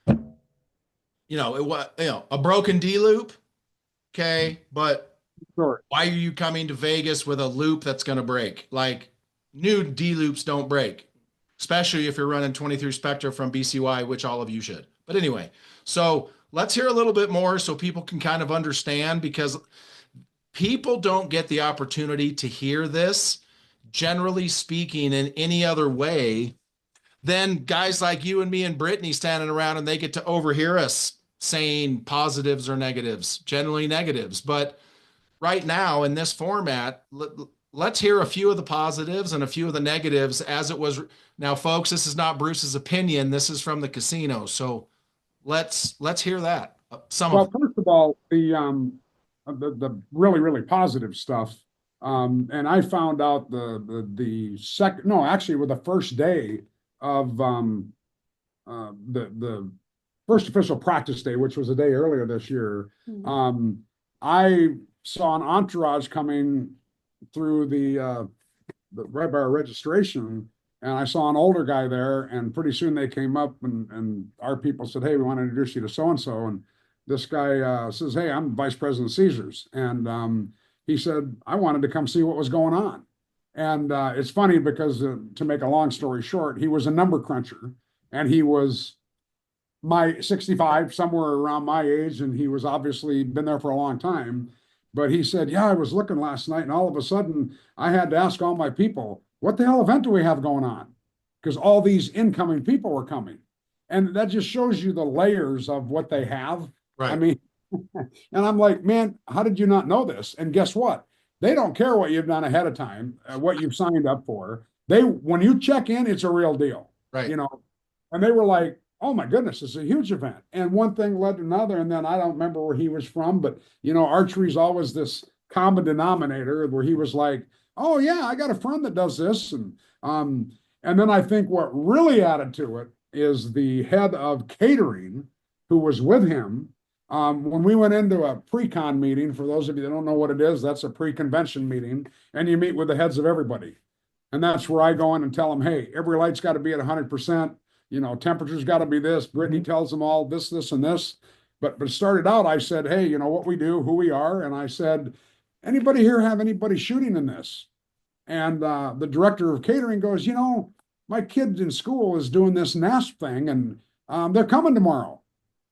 it was, a broken D loop. Okay. But Sure. Why are you coming to Vegas with a loop that's going to break? Like, new D loops don't break, especially if you're running 23 Spectra from BCY, which all of you should. But anyway, so let's hear a little bit more so people can kind of understand, because people don't get the opportunity to hear this generally speaking, in any other way, then guys like you and me and Brittany standing around and they get to overhear us saying positives or negatives, generally negatives. But right now in this format, let's hear a few of the positives and a few of the negatives as it was. Now, folks, this is not Bruce's opinion. This is from the casino. So let's hear that. Some of Well, first of all, the really, really positive stuff. And I found out the second, no, actually with the first day of the first official practice day, which was a day earlier this year. I saw an entourage coming through the right by our registration, and I saw an older guy there, and pretty soon they came up and our people said, "Hey, we want to introduce you to so and so." And this guy says, "Hey, I'm Vice President of Seizures," and he said, "I wanted to come see what was going on." And it's funny because to make a long story short, he was a number cruncher, and he was my 65, somewhere around my age, and he was obviously been there for a long time. But he said, "Yeah, I was looking last night, and all of a sudden I had to ask all my people, what the hell event do we have going on? Because all these incoming people were coming." And that just shows you the layers of what they have. Right. I mean, and I'm like, man, how did you not know this? And guess what? They don't care what you've done ahead of time, what you've signed up for. When you check in, it's a real deal. Right. You know, and they were like, "Oh my goodness, it's a huge event." And one thing led to another. And then I don't remember where he was from, but you know, archery is always this common denominator where he was like, "Oh yeah, I got a friend that does this." And then I think what really added to it is the head of catering who was with him. When we went into a pre-con meeting, for those of you that don't know what it is, that's a pre-convention meeting, and you meet with the heads of everybody. And that's where I go in and tell them, "Hey, every light's got to be at 100%. You know, temperature's got to be this." Brittany tells them all this, this, and this. But it started out, I said, "Hey, you know what we do, who we are." And I said, "Anybody here have anybody shooting in this?" And the director of catering goes, "You know, my kid in school is doing this NASP thing, and they're coming tomorrow."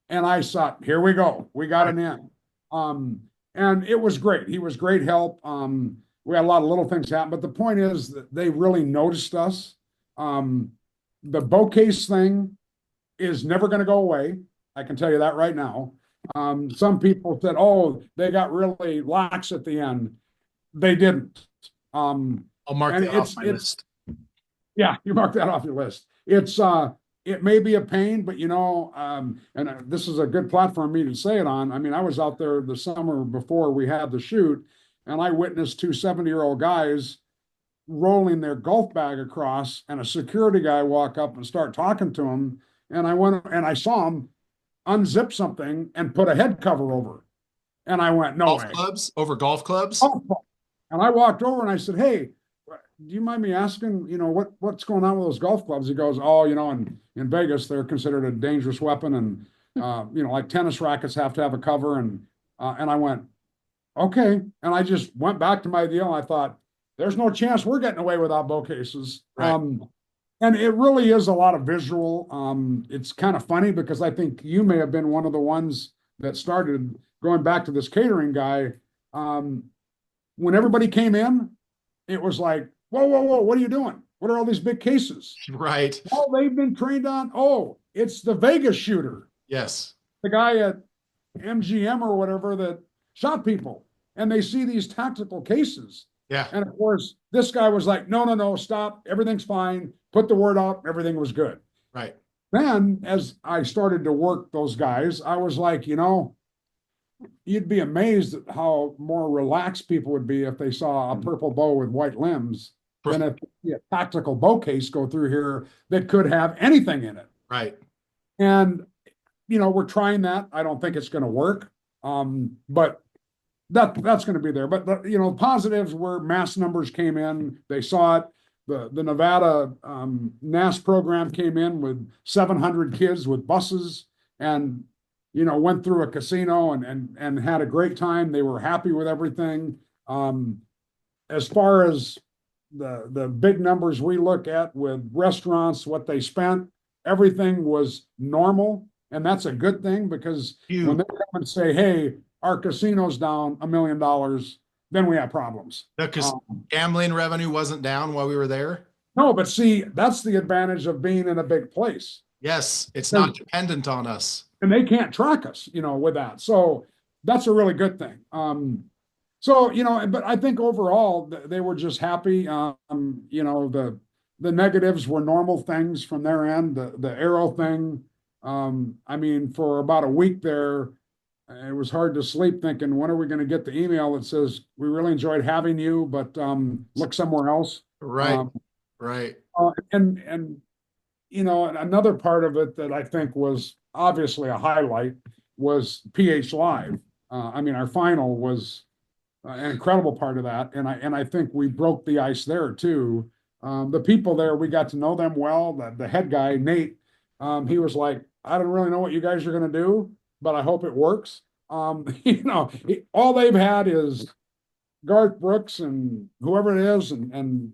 And I thought, here we go. We got an in. And it was great. He was great help. We had a lot of little things happen, but the point is that they really noticed us. The bow case thing is never going to go away. I can tell you that right now. Some people said, "Oh, they got really lax at the end." They didn't. I'll mark that off my list. Yeah, you mark that off your list. It may be a pain, but you know, and this is a good platform for me to say it on. I mean, I was out there the summer before we had the shoot, and I witnessed two 70-year-old guys rolling their golf bag across, and a security guy walk up and start talking to him. And I went and I saw him unzip something and put a head cover over. And I went, "No golf way." Clubs over golf clubs. And I walked over and I said, "Hey, do you mind me asking, you know, what's going on with those golf clubs?" He goes, "Oh, you know, in Vegas, they're considered a dangerous weapon. And, you know, like tennis rackets have to have a cover." And I went, "Okay." And I just went back to my deal. And I thought, there's no chance we're getting away without bow cases. Right. And it really is a lot of visual. It's kind of funny because I think you may have been one of the ones that started going back to this catering guy. When everybody came in, it was like, whoa, whoa, whoa, what are you doing? What are all these big cases? Right. Oh, they've been trained on, oh, it's the Vegas shooter. Yes. The guy at MGM or whatever that shot people. And they see these tactical cases. Yeah. And of course, this guy was like, "No, no, no, stop. Everything's fine. Put the word out. Everything was good." Right. Then as I started to work those guys, I was like, you know, you'd be amazed at how more relaxed people would be if they saw a purple bow with white limbs than if a tactical bow case go through here that could have anything in it. Right. And, you know, we're trying that. I don't think it's going to work. But that's going to be there. But you know, positives were mass numbers came in. They saw it. The Nevada NAS program came in with 700 kids with buses, and you know, went through a casino and had a great time. They were happy with everything. As far as the big numbers we look at with restaurants, what they spent, everything was normal, and that's a good thing because when they come and say, "Hey, our casino's down $1 million," then we have problems. Because gambling revenue wasn't down while we were there. No, but see, that's the advantage of being in a big place. Yes, it's not dependent on us. And they can't track us, with that. So that's a really good thing. So, but I think overall they were just happy. The negatives were normal things from their end. The arrow thing. I mean, for about a week there, it was hard to sleep thinking, when are we going to get the email that says, we really enjoyed having you, but look somewhere else. Right. Right. And another part of it that I think was obviously a highlight was PH Live. I mean, our final was an incredible part of that, and I think we broke the ice there too. The people there, we got to know them well. The head guy, Nate, he was like, I don't really know what you guys are going to do, but I hope it works. All they've had is Garth Brooks and whoever it is, and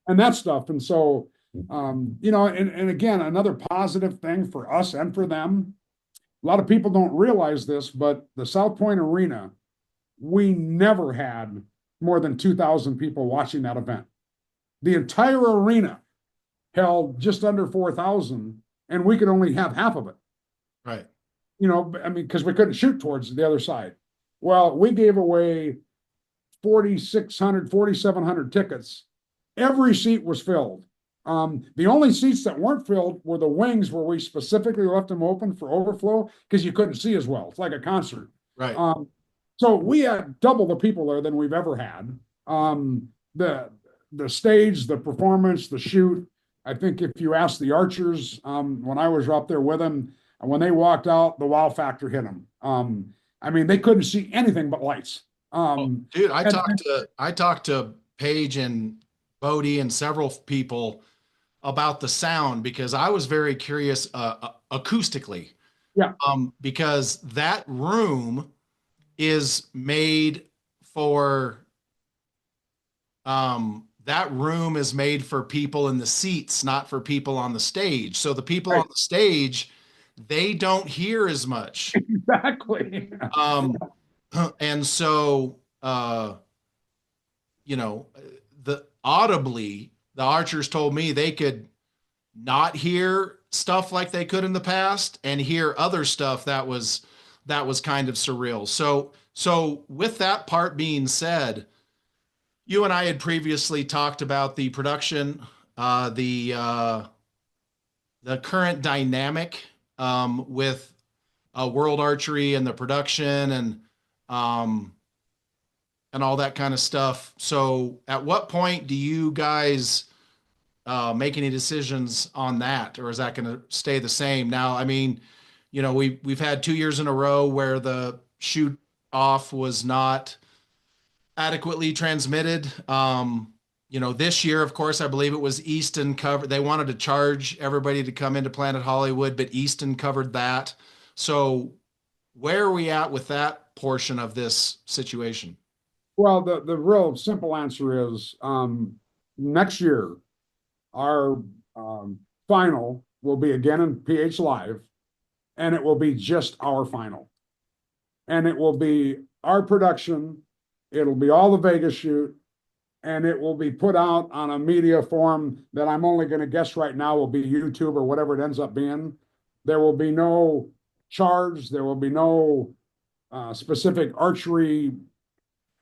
and that stuff. And so, and again, another positive thing for us and for them. A lot of people don't realize this, but the South Point Arena, we never had more than 2,000 people watching that event. The entire arena held just under 4,000, and we could only have half of it. Right. I mean, because we couldn't shoot towards the other side. Well, we gave away 4,600, 4,700 tickets. Every seat was filled. The only seats that weren't filled were the wings, where we specifically left them open for overflow because you couldn't see as well. It's like a concert. Right. So we had double the people there than we've ever had. The stage, the performance, the shoot. I think if you ask the archers, when I was up there with them, when they walked out, the wow factor hit them. I mean, they couldn't see anything but lights. Dude, I talked to Paige and Bodie and several people about the sound, because I was very curious acoustically. Yeah. Because that room is made for people in the seats, not for people on the stage. So the people on the stage, they don't hear as much. Exactly. And so audibly, the archers told me they could not hear stuff like they could in the past and hear other stuff that was kind of surreal. So with that part being said, you and I had previously talked about the production, the current dynamic with World Archery and the production and all that kind of stuff. So at what point do you guys make any decisions on that, or is that going to stay the same? Now, I mean, we've had 2 years in a row where the shoot off was not adequately transmitted. This year, of course, I believe it was Easton covered. They wanted to charge everybody to come into Planet Hollywood, but Easton covered that. So where are we at with that portion of this situation? Well, the real simple answer is next year, our final will be again in PH Live, and it will be just our final. And it will be our production. It'll be all the Vegas shoot, and it will be put out on a media form that I'm only going to guess right now will be YouTube or whatever it ends up being. There will be no charge. There will be no specific archery,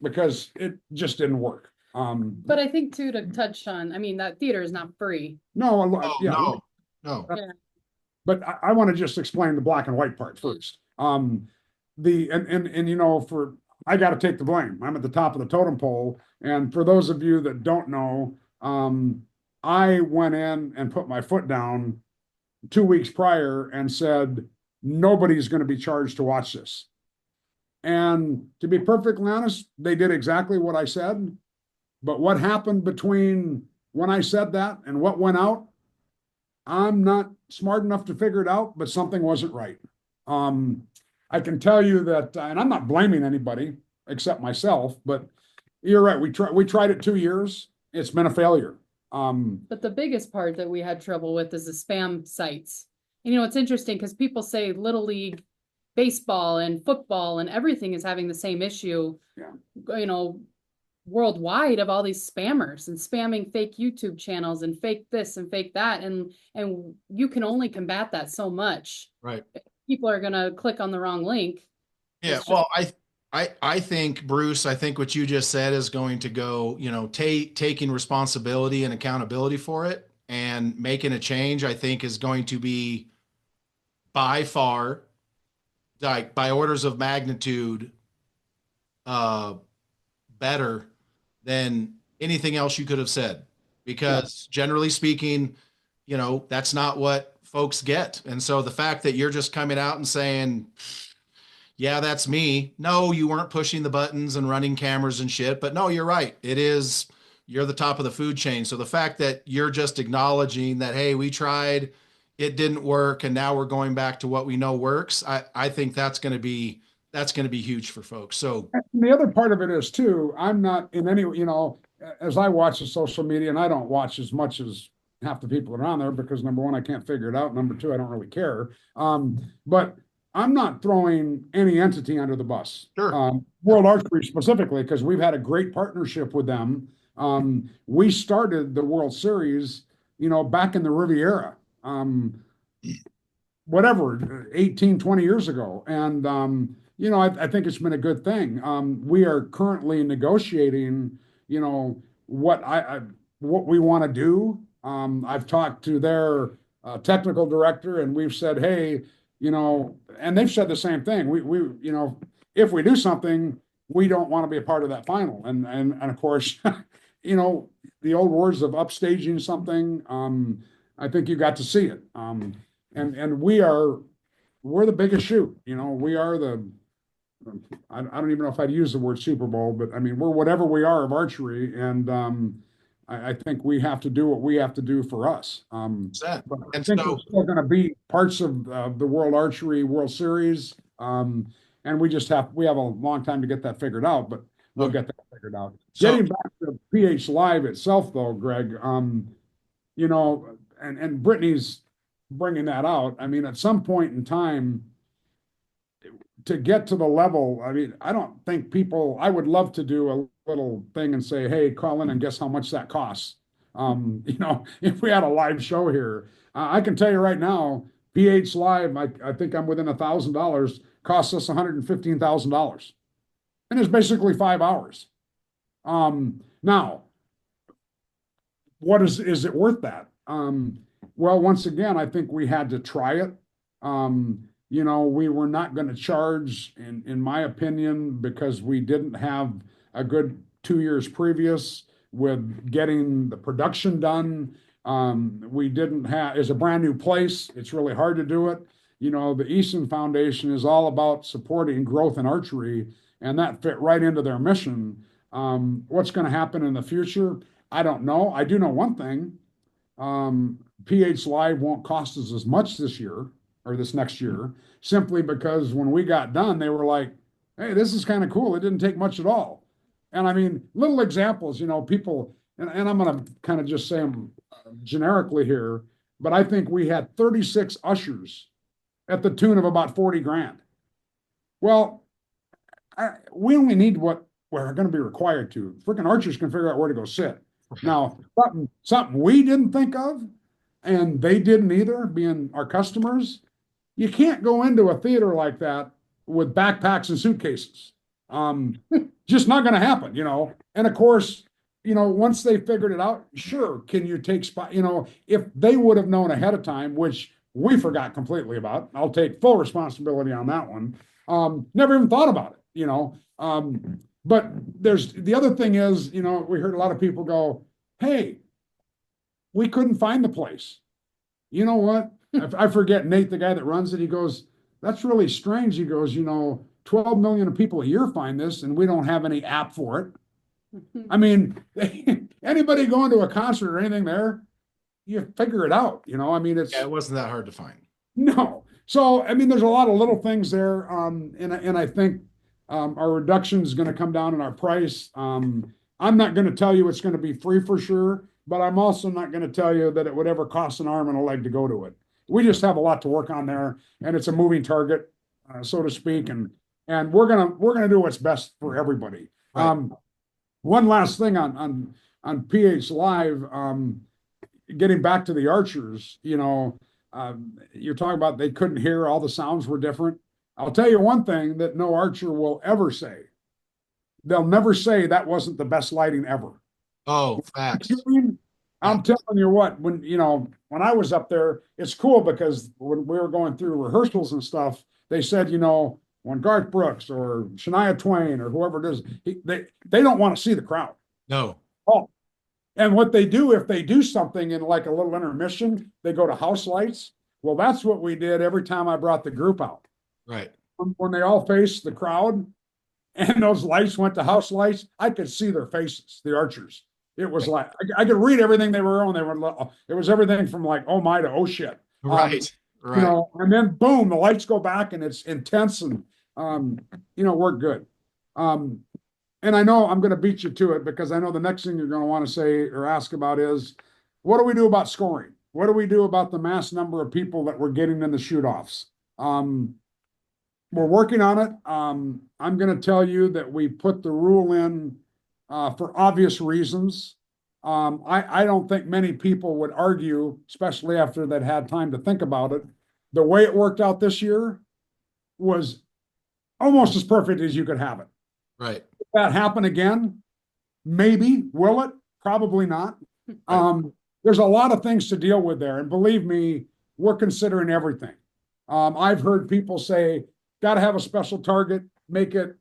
because it just didn't work. But I think too, to touch on, I mean, that theater is not free. No, No. Yeah. But I want to just explain the black and white part first. I got to take the blame. I'm at the top of the totem pole. And for those of you that don't know, I went in and put my foot down 2 weeks prior and said, nobody's going to be charged to watch this. And to be perfectly honest, they did exactly what I said. But what happened between when I said that and what went out, I'm not smart enough to figure it out, but something wasn't right. I can tell you that, and I'm not blaming anybody except myself, but you're right. We tried it 2 years. It's been a failure. But the biggest part that we had trouble with is the spam sites. It's interesting because people say Little League baseball and football and everything is having the same issue. Yeah. You know, worldwide, of all these spammers and spamming fake YouTube channels and fake this and fake that. And you can only combat that so much. Right. People are going to click on the wrong link. Yeah. Well, I think, Bruce, I think what you just said is going to go, you know, taking responsibility and accountability for it and making a change, I think is going to be by far, like by orders of magnitude, better than anything else you could have said, because generally speaking, you know, that's not what folks get. And so the fact that you're just coming out and saying, yeah, that's me. No, you weren't pushing the buttons and running cameras and shit, but no, you're right. You're the top of the food chain. So the fact that you're just acknowledging that, hey, we tried, it didn't work, and now we're going back to what we know works. I think that's going to be huge for folks. So and the other part of it is too, I'm not in any, you know, as I watch the social media, and I don't watch as much as half the people around there because number one, I can't figure it out. Number two, I don't really care. But I'm not throwing any entity under the bus. Sure. World Archery specifically, because we've had a great partnership with them. We started the World Series, you know, back in the Riviera, whatever, 18, 20 years ago. And, you know, I think it's been a good thing. We are currently negotiating, you know, what we want to do. I've talked to their technical director, and we've said, hey, you know, and they've said the same thing. We you know, if we do something, we don't want to be a part of that final. And of course, you know, the old words of upstaging something. I think you got to see it. And we're the biggest shoot. You know, we are I don't even know if I'd use the word Super Bowl, but I mean, we're whatever we are of archery. And I think we have to do what we have to do for us. But I think there's still going to be parts of the World Archery World Series. And we have a long time to get that figured out, but we'll get that figured out. Getting back to PH Live itself, though, Greg, you know, and Brittany's bringing that out. I mean, at some point in time, to get to the level, I mean, I don't think I would love to do a little thing and say, hey, call in and guess how much that costs. You know, if we had a live show here, I can tell you right now, PH Live, I think I'm within $1,000, costs us $115,000. And it's basically 5 hours. Now, is it worth that? Well, once again, I think we had to try it. You know, we were not going to charge, in my opinion, because we didn't have a good 2 years previous with getting the production done. We didn't have, it's a brand new place. It's really hard to do it. You know, the Easton Foundation is all about supporting growth in archery, and that fit right into their mission. What's going to happen in the future? I don't know. I do know one thing. PH Live won't cost us as much this year or this next year, simply because when we got done, they were like, hey, this is kind of cool. It didn't take much at all. And I mean, little examples, you know, people, and I'm going to kind of just say them generically here, but I think we had 36 ushers at the tune of about 40 grand. Well, we only need what we're going to be required to. Freaking archers can figure out where to go sit. Now, something we didn't think of, and they didn't either, being our customers, you can't go into a theater like that with backpacks and suitcases. Just not going to happen, you know. And of course, you know, once they figured it out, sure, can you take spot, you know, if they would have known ahead of time, which we forgot completely about, I'll take full responsibility on that one. Never even thought about it, you know. But there's the other thing is, you know, we heard a lot of people go, hey, we couldn't find the place. You know what? I forget Nate, the guy that runs it. He goes, that's really strange. He goes, you know, 12 million people a year find this, and we don't have any app for it. I mean, anybody going to a concert or anything there, you figure it out. You know, I mean, it wasn't that hard to find. No. So, I mean, there's a lot of little things there. And I think our reduction is going to come down in our price. I'm not going to tell you it's going to be free for sure, but I'm also not going to tell you that it would ever cost an arm and a leg to go to it. We just have a lot to work on there, and it's a moving target. so to speak, and we're gonna do what's best for everybody. Right. One last thing on PH Live, getting back to the archers, you're talking about they couldn't hear, all the sounds were different. I'll tell you one thing that no archer will ever say. They'll never say that wasn't the best lighting ever. Oh, facts. I'm telling you what, when I was up there, it's cool because when we were going through rehearsals and stuff, they said, when Garth Brooks or Shania Twain or whoever it is, they don't want to see the crowd. No. Oh, and what they do, if they do something in like a little intermission, they go to house lights. Well, that's what we did every time I brought the group out. Right. When they all faced the crowd and those lights went to house lights, I could see their faces, the archers. It was like, I could read everything they were on. It was everything from like, oh my to oh shit. Right. Right. And then boom, the lights go back and it's intense and, we're good. And I know I'm going to beat you to it because I know the next thing you're going to want to say or ask about is, what do we do about scoring? What do we do about the mass number of people that we're getting in the shoot-offs? We're working on it. I'm going to tell you that we put the rule in for obvious reasons. I don't think many people would argue, especially after they'd had time to think about it. The way it worked out this year was almost as perfect as you could have it. Right. If that happen again? Maybe. Will it? Probably not. Right. There's a lot of things to deal with there. And believe me, we're considering everything. I've heard people say, got to have a special target, make it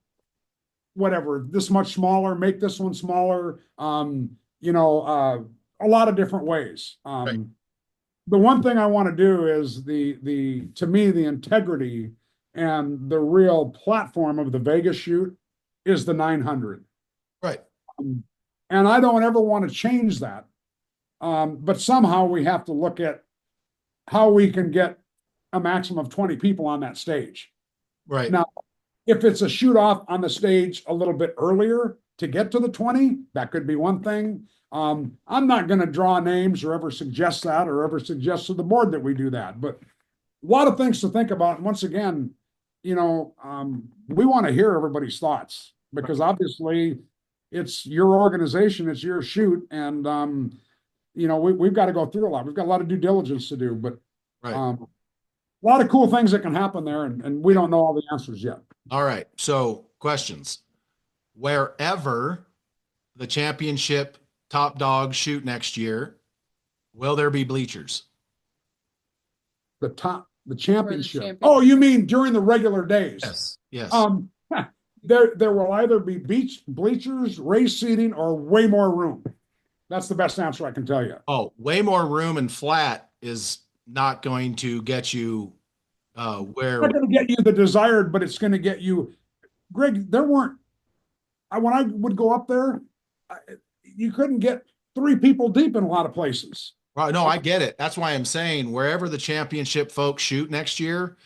whatever, this much smaller, make this one smaller, a lot of different ways. Right. The one thing I want to do is to me, the integrity and the real platform of the Vegas shoot is the 900. Right. And I don't ever want to change that. But somehow we have to look at how we can get a maximum of 20 people on that stage. Right. Now, if it's a shoot off on the stage a little bit earlier to get to the 20, that could be one thing. I'm not going to draw names or ever suggest that or ever suggest to the board that we do that. But a lot of things to think about. And once again, we want to hear everybody's thoughts because obviously it's your organization, it's your shoot. And, we've got to go through a lot. We've got a lot of due diligence to do, but Right. a lot of cool things that can happen there. And we don't know all the answers yet. All right. So questions. Wherever the championship top dogs shoot next year, will there be bleachers? The championship. championship. Oh, you mean during the regular days? Yes. Yes. There will either be bleachers, raised seating, or way more room. That's the best answer I can tell you. Oh, way more room and flat is not going to get you where. It's not going to get you the desired, but it's going to get you. Greg, when I would go up there, you couldn't get 3 people deep in a lot of places. Right. No, I get it. That's why I'm saying wherever the championship folks shoot next year,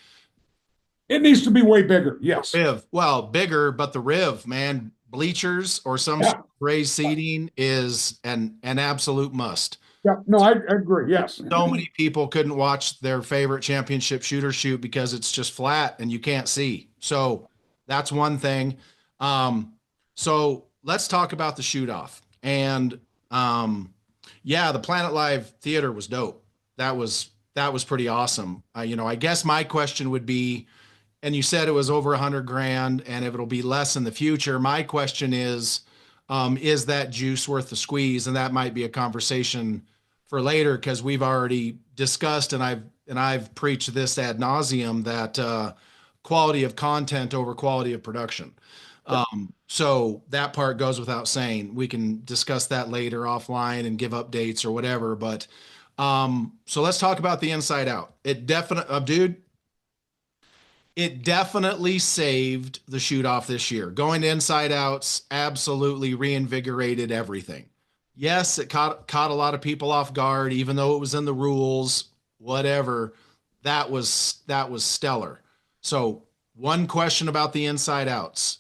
it needs to be way bigger. Yes. Riv, well, bigger, but the Riv, man, bleachers or some sort of raised seating is an absolute must. Yeah, no, I agree. Yes. So many people couldn't watch their favorite championship shooter shoot because it's just flat and you can't see. So that's one thing. So let's talk about the shoot off. And the Planet Live Theater was dope. That was pretty awesome. I guess my question would be, and you said it was over $100,000 and if it'll be less in the future. My question is that juice worth the squeeze? And that might be a conversation for later because we've already discussed and I've preached this ad nauseum that quality of content over quality of production. So that part goes without saying. We can discuss that later offline and give updates or whatever. But so let's talk about the inside out. It definitely saved the shoot off this year. Going to inside outs absolutely reinvigorated everything. Yes, it caught a lot of people off guard, even though it was in the rules, whatever. That was stellar. So one question about the inside outs.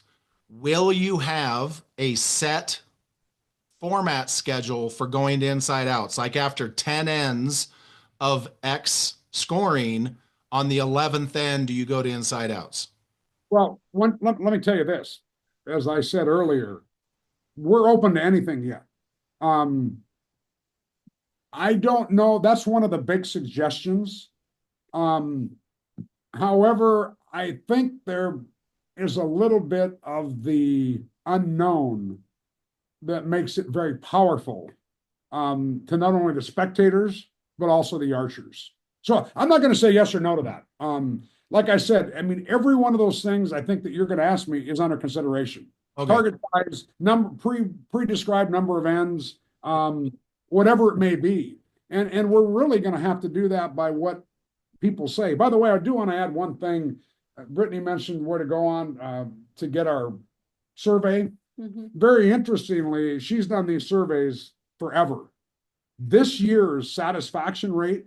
Will you have a set format schedule for going to inside outs? Like after 10 ends of X scoring, On the 11th end, do you go to inside outs? Well, let me tell you this. As I said earlier, we're open to anything yet. I don't know. That's one of the big suggestions. However, I think there is a little bit of the unknown that makes it very powerful to not only the spectators, but also the archers. So I'm not going to say yes or no to that. Like I said, I mean, every one of those things I think that you're going to ask me is under consideration. Okay. Target size, pre-described number of ends, whatever it may be. And we're really going to have to do that by what people say. By the way, I do want to add one thing. Brittany mentioned where to go on to get our survey. Mm-hmm. Very interestingly, she's done these surveys forever. This year's satisfaction rate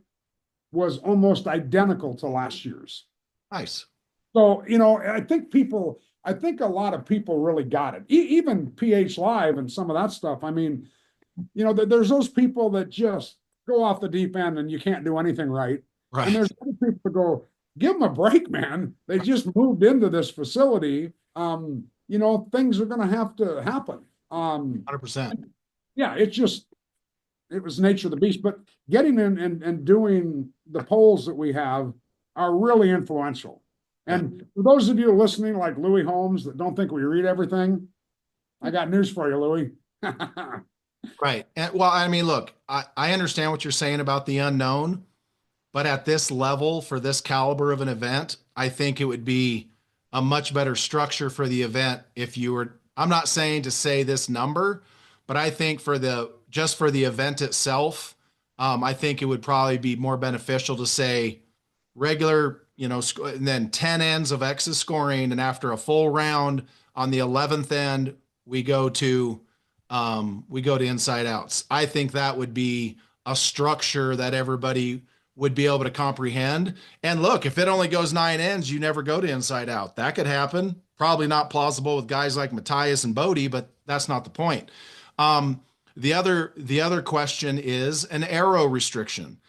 was almost identical to last year's. Nice. So, you know, I think a lot of people really got it. Even PH Live and some of that stuff. I mean, you know, there's those people that just go off the deep end and you can't do anything right. Right. And there's other people that go, give them a break, man. They just moved into this facility. You know, things are going to have to happen. 100%. Yeah, it was nature of the beast. But getting in and doing the polls that we have are really influential. And for those of you listening, like Louis Holmes, that don't think we read everything, I got news for you, Louis. Right. And, well, I mean, look, I understand what you're saying about the unknown, but at this level, for this caliber of an event, I think it would be a much better structure for the event if you were, I'm not saying to say this number, but I think just for the event itself, I think it would probably be more beneficial to say regular, you know, and then 10 ends of X's scoring. And after a full round on the 11th end, we go to inside outs. I think that would be a structure that everybody would be able to comprehend. And look, if it only goes 9 ends, you never go to inside out. That could happen. Probably not plausible with guys like Matthias and Bodie, but that's not the point. The other question is an arrow restriction.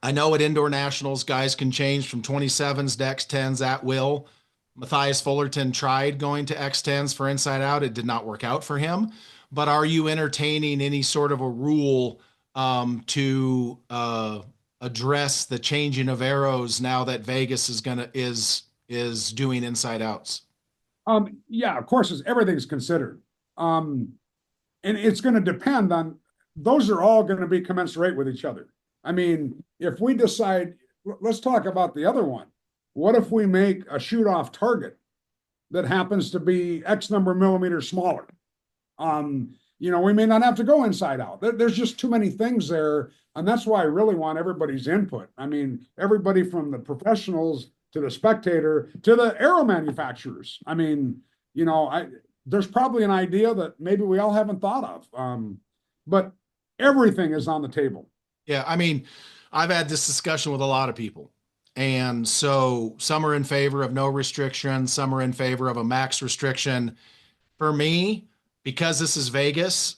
I know at indoor nationals, guys can change from 27s to X10s at will. Matthias Fullerton tried going to X10s for inside out. It did not work out for him. But are you entertaining any sort of a rule to address the changing of arrows now that Vegas is doing inside outs? Yeah, of course, everything's considered. And it's going to depend on, those are all going to be commensurate with each other. I mean, if we decide, let's talk about the other one. What if we make a shoot-off target that happens to be X number of millimeters smaller? You know, we may not have to go inside out. There's just too many things there. And that's why I really want everybody's input. I mean, everybody from the professionals to the spectator to the arrow manufacturers. I mean, you know, there's probably an idea that maybe we all haven't thought of. But everything is on the table. Yeah, I mean, I've had this discussion with a lot of people. And so some are in favor of no restriction, some are in favor of a max restriction. For me, because this is Vegas,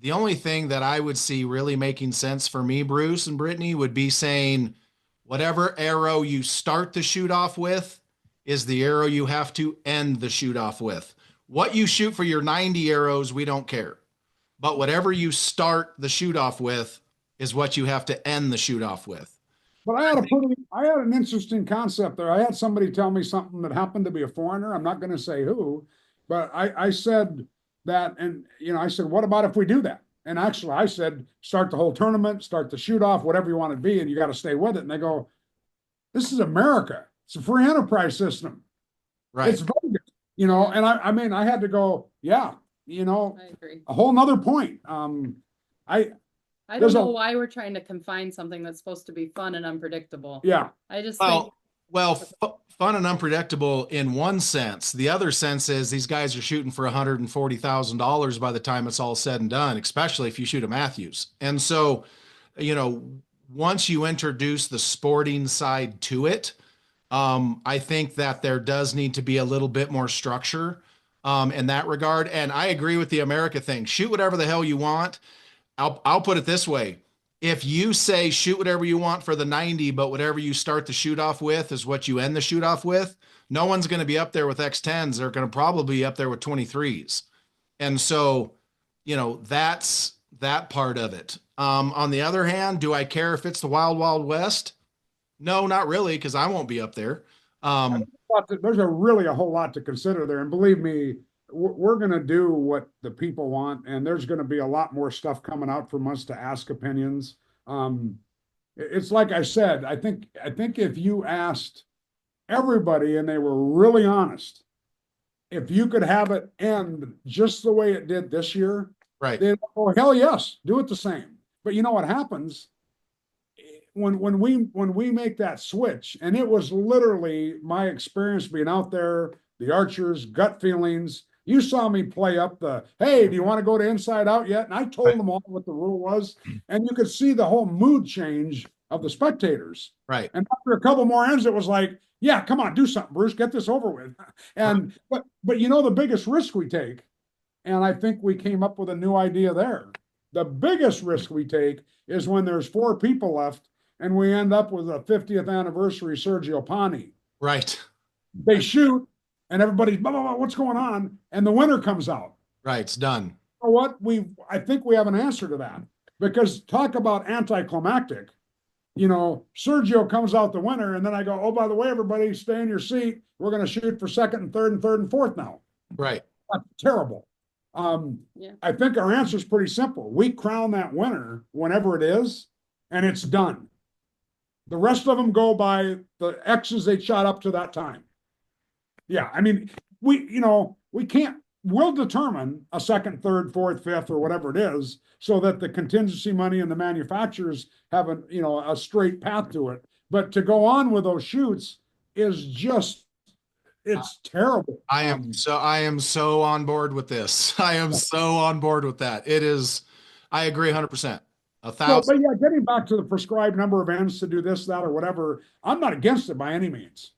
the only thing that I would see really making sense for me, Bruce and Brittany, would be saying whatever arrow you start the shoot off with is the arrow you have to end the shoot off with. What you shoot for your 90 arrows, we don't care. But whatever you start the shoot off with is what you have to end the shoot off with. But I had an interesting concept there. I had somebody tell me something that happened to be a foreigner. I'm not going to say who, but I said that, and you know, I said, what about if we do that? And actually, I said, start the whole tournament, start the shoot off, whatever you want to be, and you got to stay with it. And they go, this is America. It's a free enterprise system. Right. It's Vegas, you know. And I mean, I had to go, yeah, you know, I agree. A whole nother point. I don't know why we're trying to confine something that's supposed to be fun and unpredictable. Yeah. I just think fun and unpredictable in one sense. The other sense is these guys are shooting for $140,000 by the time it's all said and done, especially if you shoot a Matthews. And so, you know, once you introduce the sporting side to it, I think that there does need to be a little bit more structure in that regard. And I agree with the America thing. Shoot whatever the hell you want. I'll put it this way. if you say shoot whatever you want for the 90, but whatever you start the shoot off with is what you end the shoot off with, no one's going to be up there with X10s. They're going to probably be up there with 23s. And so, that's that part of it. On the other hand, do I care if it's the Wild Wild West? No, not really, because I won't be up there. There's a whole lot to consider there. And believe me, we're going to do what the people want, and there's going to be a lot more stuff coming out from us to ask opinions. It's like I said, I think if you asked everybody and they were really honest, if you could have it end just the way it did this year, right? They'd go, hell yes, do it the same. But you know what happens when we make that switch, and it was literally my experience being out there, the archers, gut feelings. You saw me play up the, hey, do you want to go to inside out yet? And I told them all what the rule was. And you could see the whole mood change of the spectators. Right. And after a couple more ends, it was like, yeah, come on, do something, Bruce, get this over with. And, but the biggest risk we take, and I think we came up with a new idea there. The biggest risk we take is when there's 4 people left and we end up with a 50th anniversary Sergio Pani. Right. They shoot, and everybody's blah, blah, blah, what's going on? And the winner comes out. Right. It's done. You know what? I think we have an answer to that, because talk about anticlimactic. Sergio comes out the winner, and then I go, oh, by the way, everybody stay in your seat. We're going to shoot for second and third and fourth now. Right. That's terrible. I think our answer is pretty simple. We crown that winner whenever it is, and it's done. The rest of them go by the X's they shot up to that time. Yeah, I mean, we can't, we'll determine a second, third, fourth, fifth, or whatever it is, so that the contingency money and the manufacturers have a straight path to it. But to go on with those shoots is just, it's terrible. I am so on board with this. I am so on board with that. It is, I agree 100%. 1,000. But yeah, getting back to the prescribed number of ends to do this, that, or whatever, I'm not against it by any means.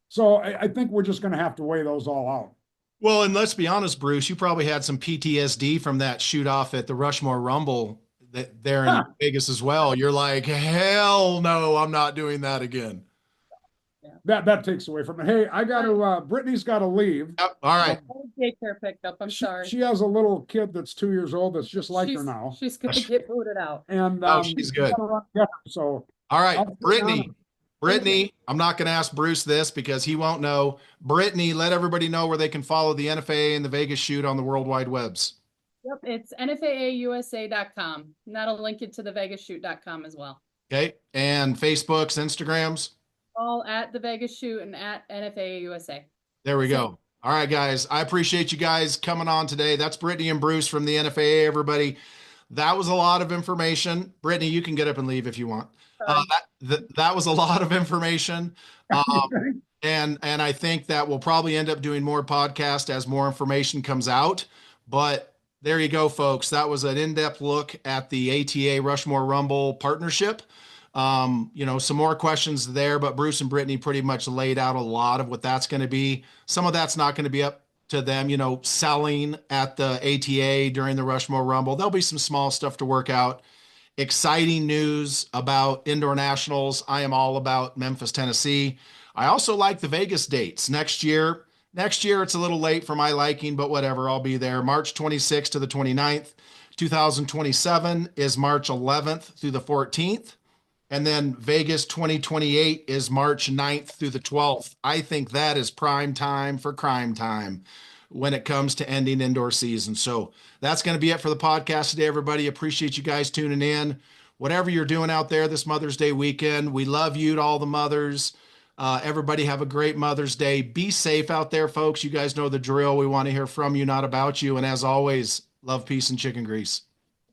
So I think we're just going to have to weigh those all out. Well, and let's be honest, Bruce, you probably had some PTSD from that shoot off at the Rushmore Rumble there in Vegas as well. You're like, hell no, I'm not doing that again. That takes away from it. Hey, I got to, Brittany's got to leave. Yep. All right. Daycare picked up. I'm sorry. She has a little kid that's 2 years old that's just like her now. She's going to get booted out. And she's good. So, all right, Brittany, I'm not going to ask Bruce this because he won't know. Brittany, let everybody know where they can follow the NFAA and the Vegas shoot on the World Wide Webs. Yep, it's NFAAUSA.com. And that'll link it to the VegasShoot.com as well. Okay, and Facebooks, Instagrams? All at the Vegas Shoot and at NFAA USA. There we go. All right, guys. I appreciate you guys coming on today. That's Brittany and Bruce from the NFAA, everybody. That was a lot of information. Brittany, you can get up and leave if you want. That was a lot of information. And I think that we'll probably end up doing more podcasts as more information comes out. But there you go, folks. That was an in-depth look at the ATA Rushmore Rumble partnership. Some more questions there, but Bruce and Brittany pretty much laid out a lot of what that's going to be. Some of that's not going to be up to them, selling at the ATA during the Rushmore Rumble. There'll be some small stuff to work out. Exciting news about indoor nationals. I am all about Memphis, Tennessee. I also like the Vegas dates next year. Next year, it's a little late for my liking, but whatever, I'll be there. March 26th to the 29th. 2027 is March 11th through the 14th. And then Vegas 2028 is March 9th through the 12th. I think that is prime time for crime time when it comes to ending indoor season. So that's going to be it for the podcast today, everybody. Appreciate you guys tuning in. Whatever you're doing out there this Mother's Day weekend, we love you to all the mothers. Everybody have a great Mother's Day. Be safe out there, folks. You guys know the drill. We want to hear from you, not about you. And as always, love, peace, and chicken grease.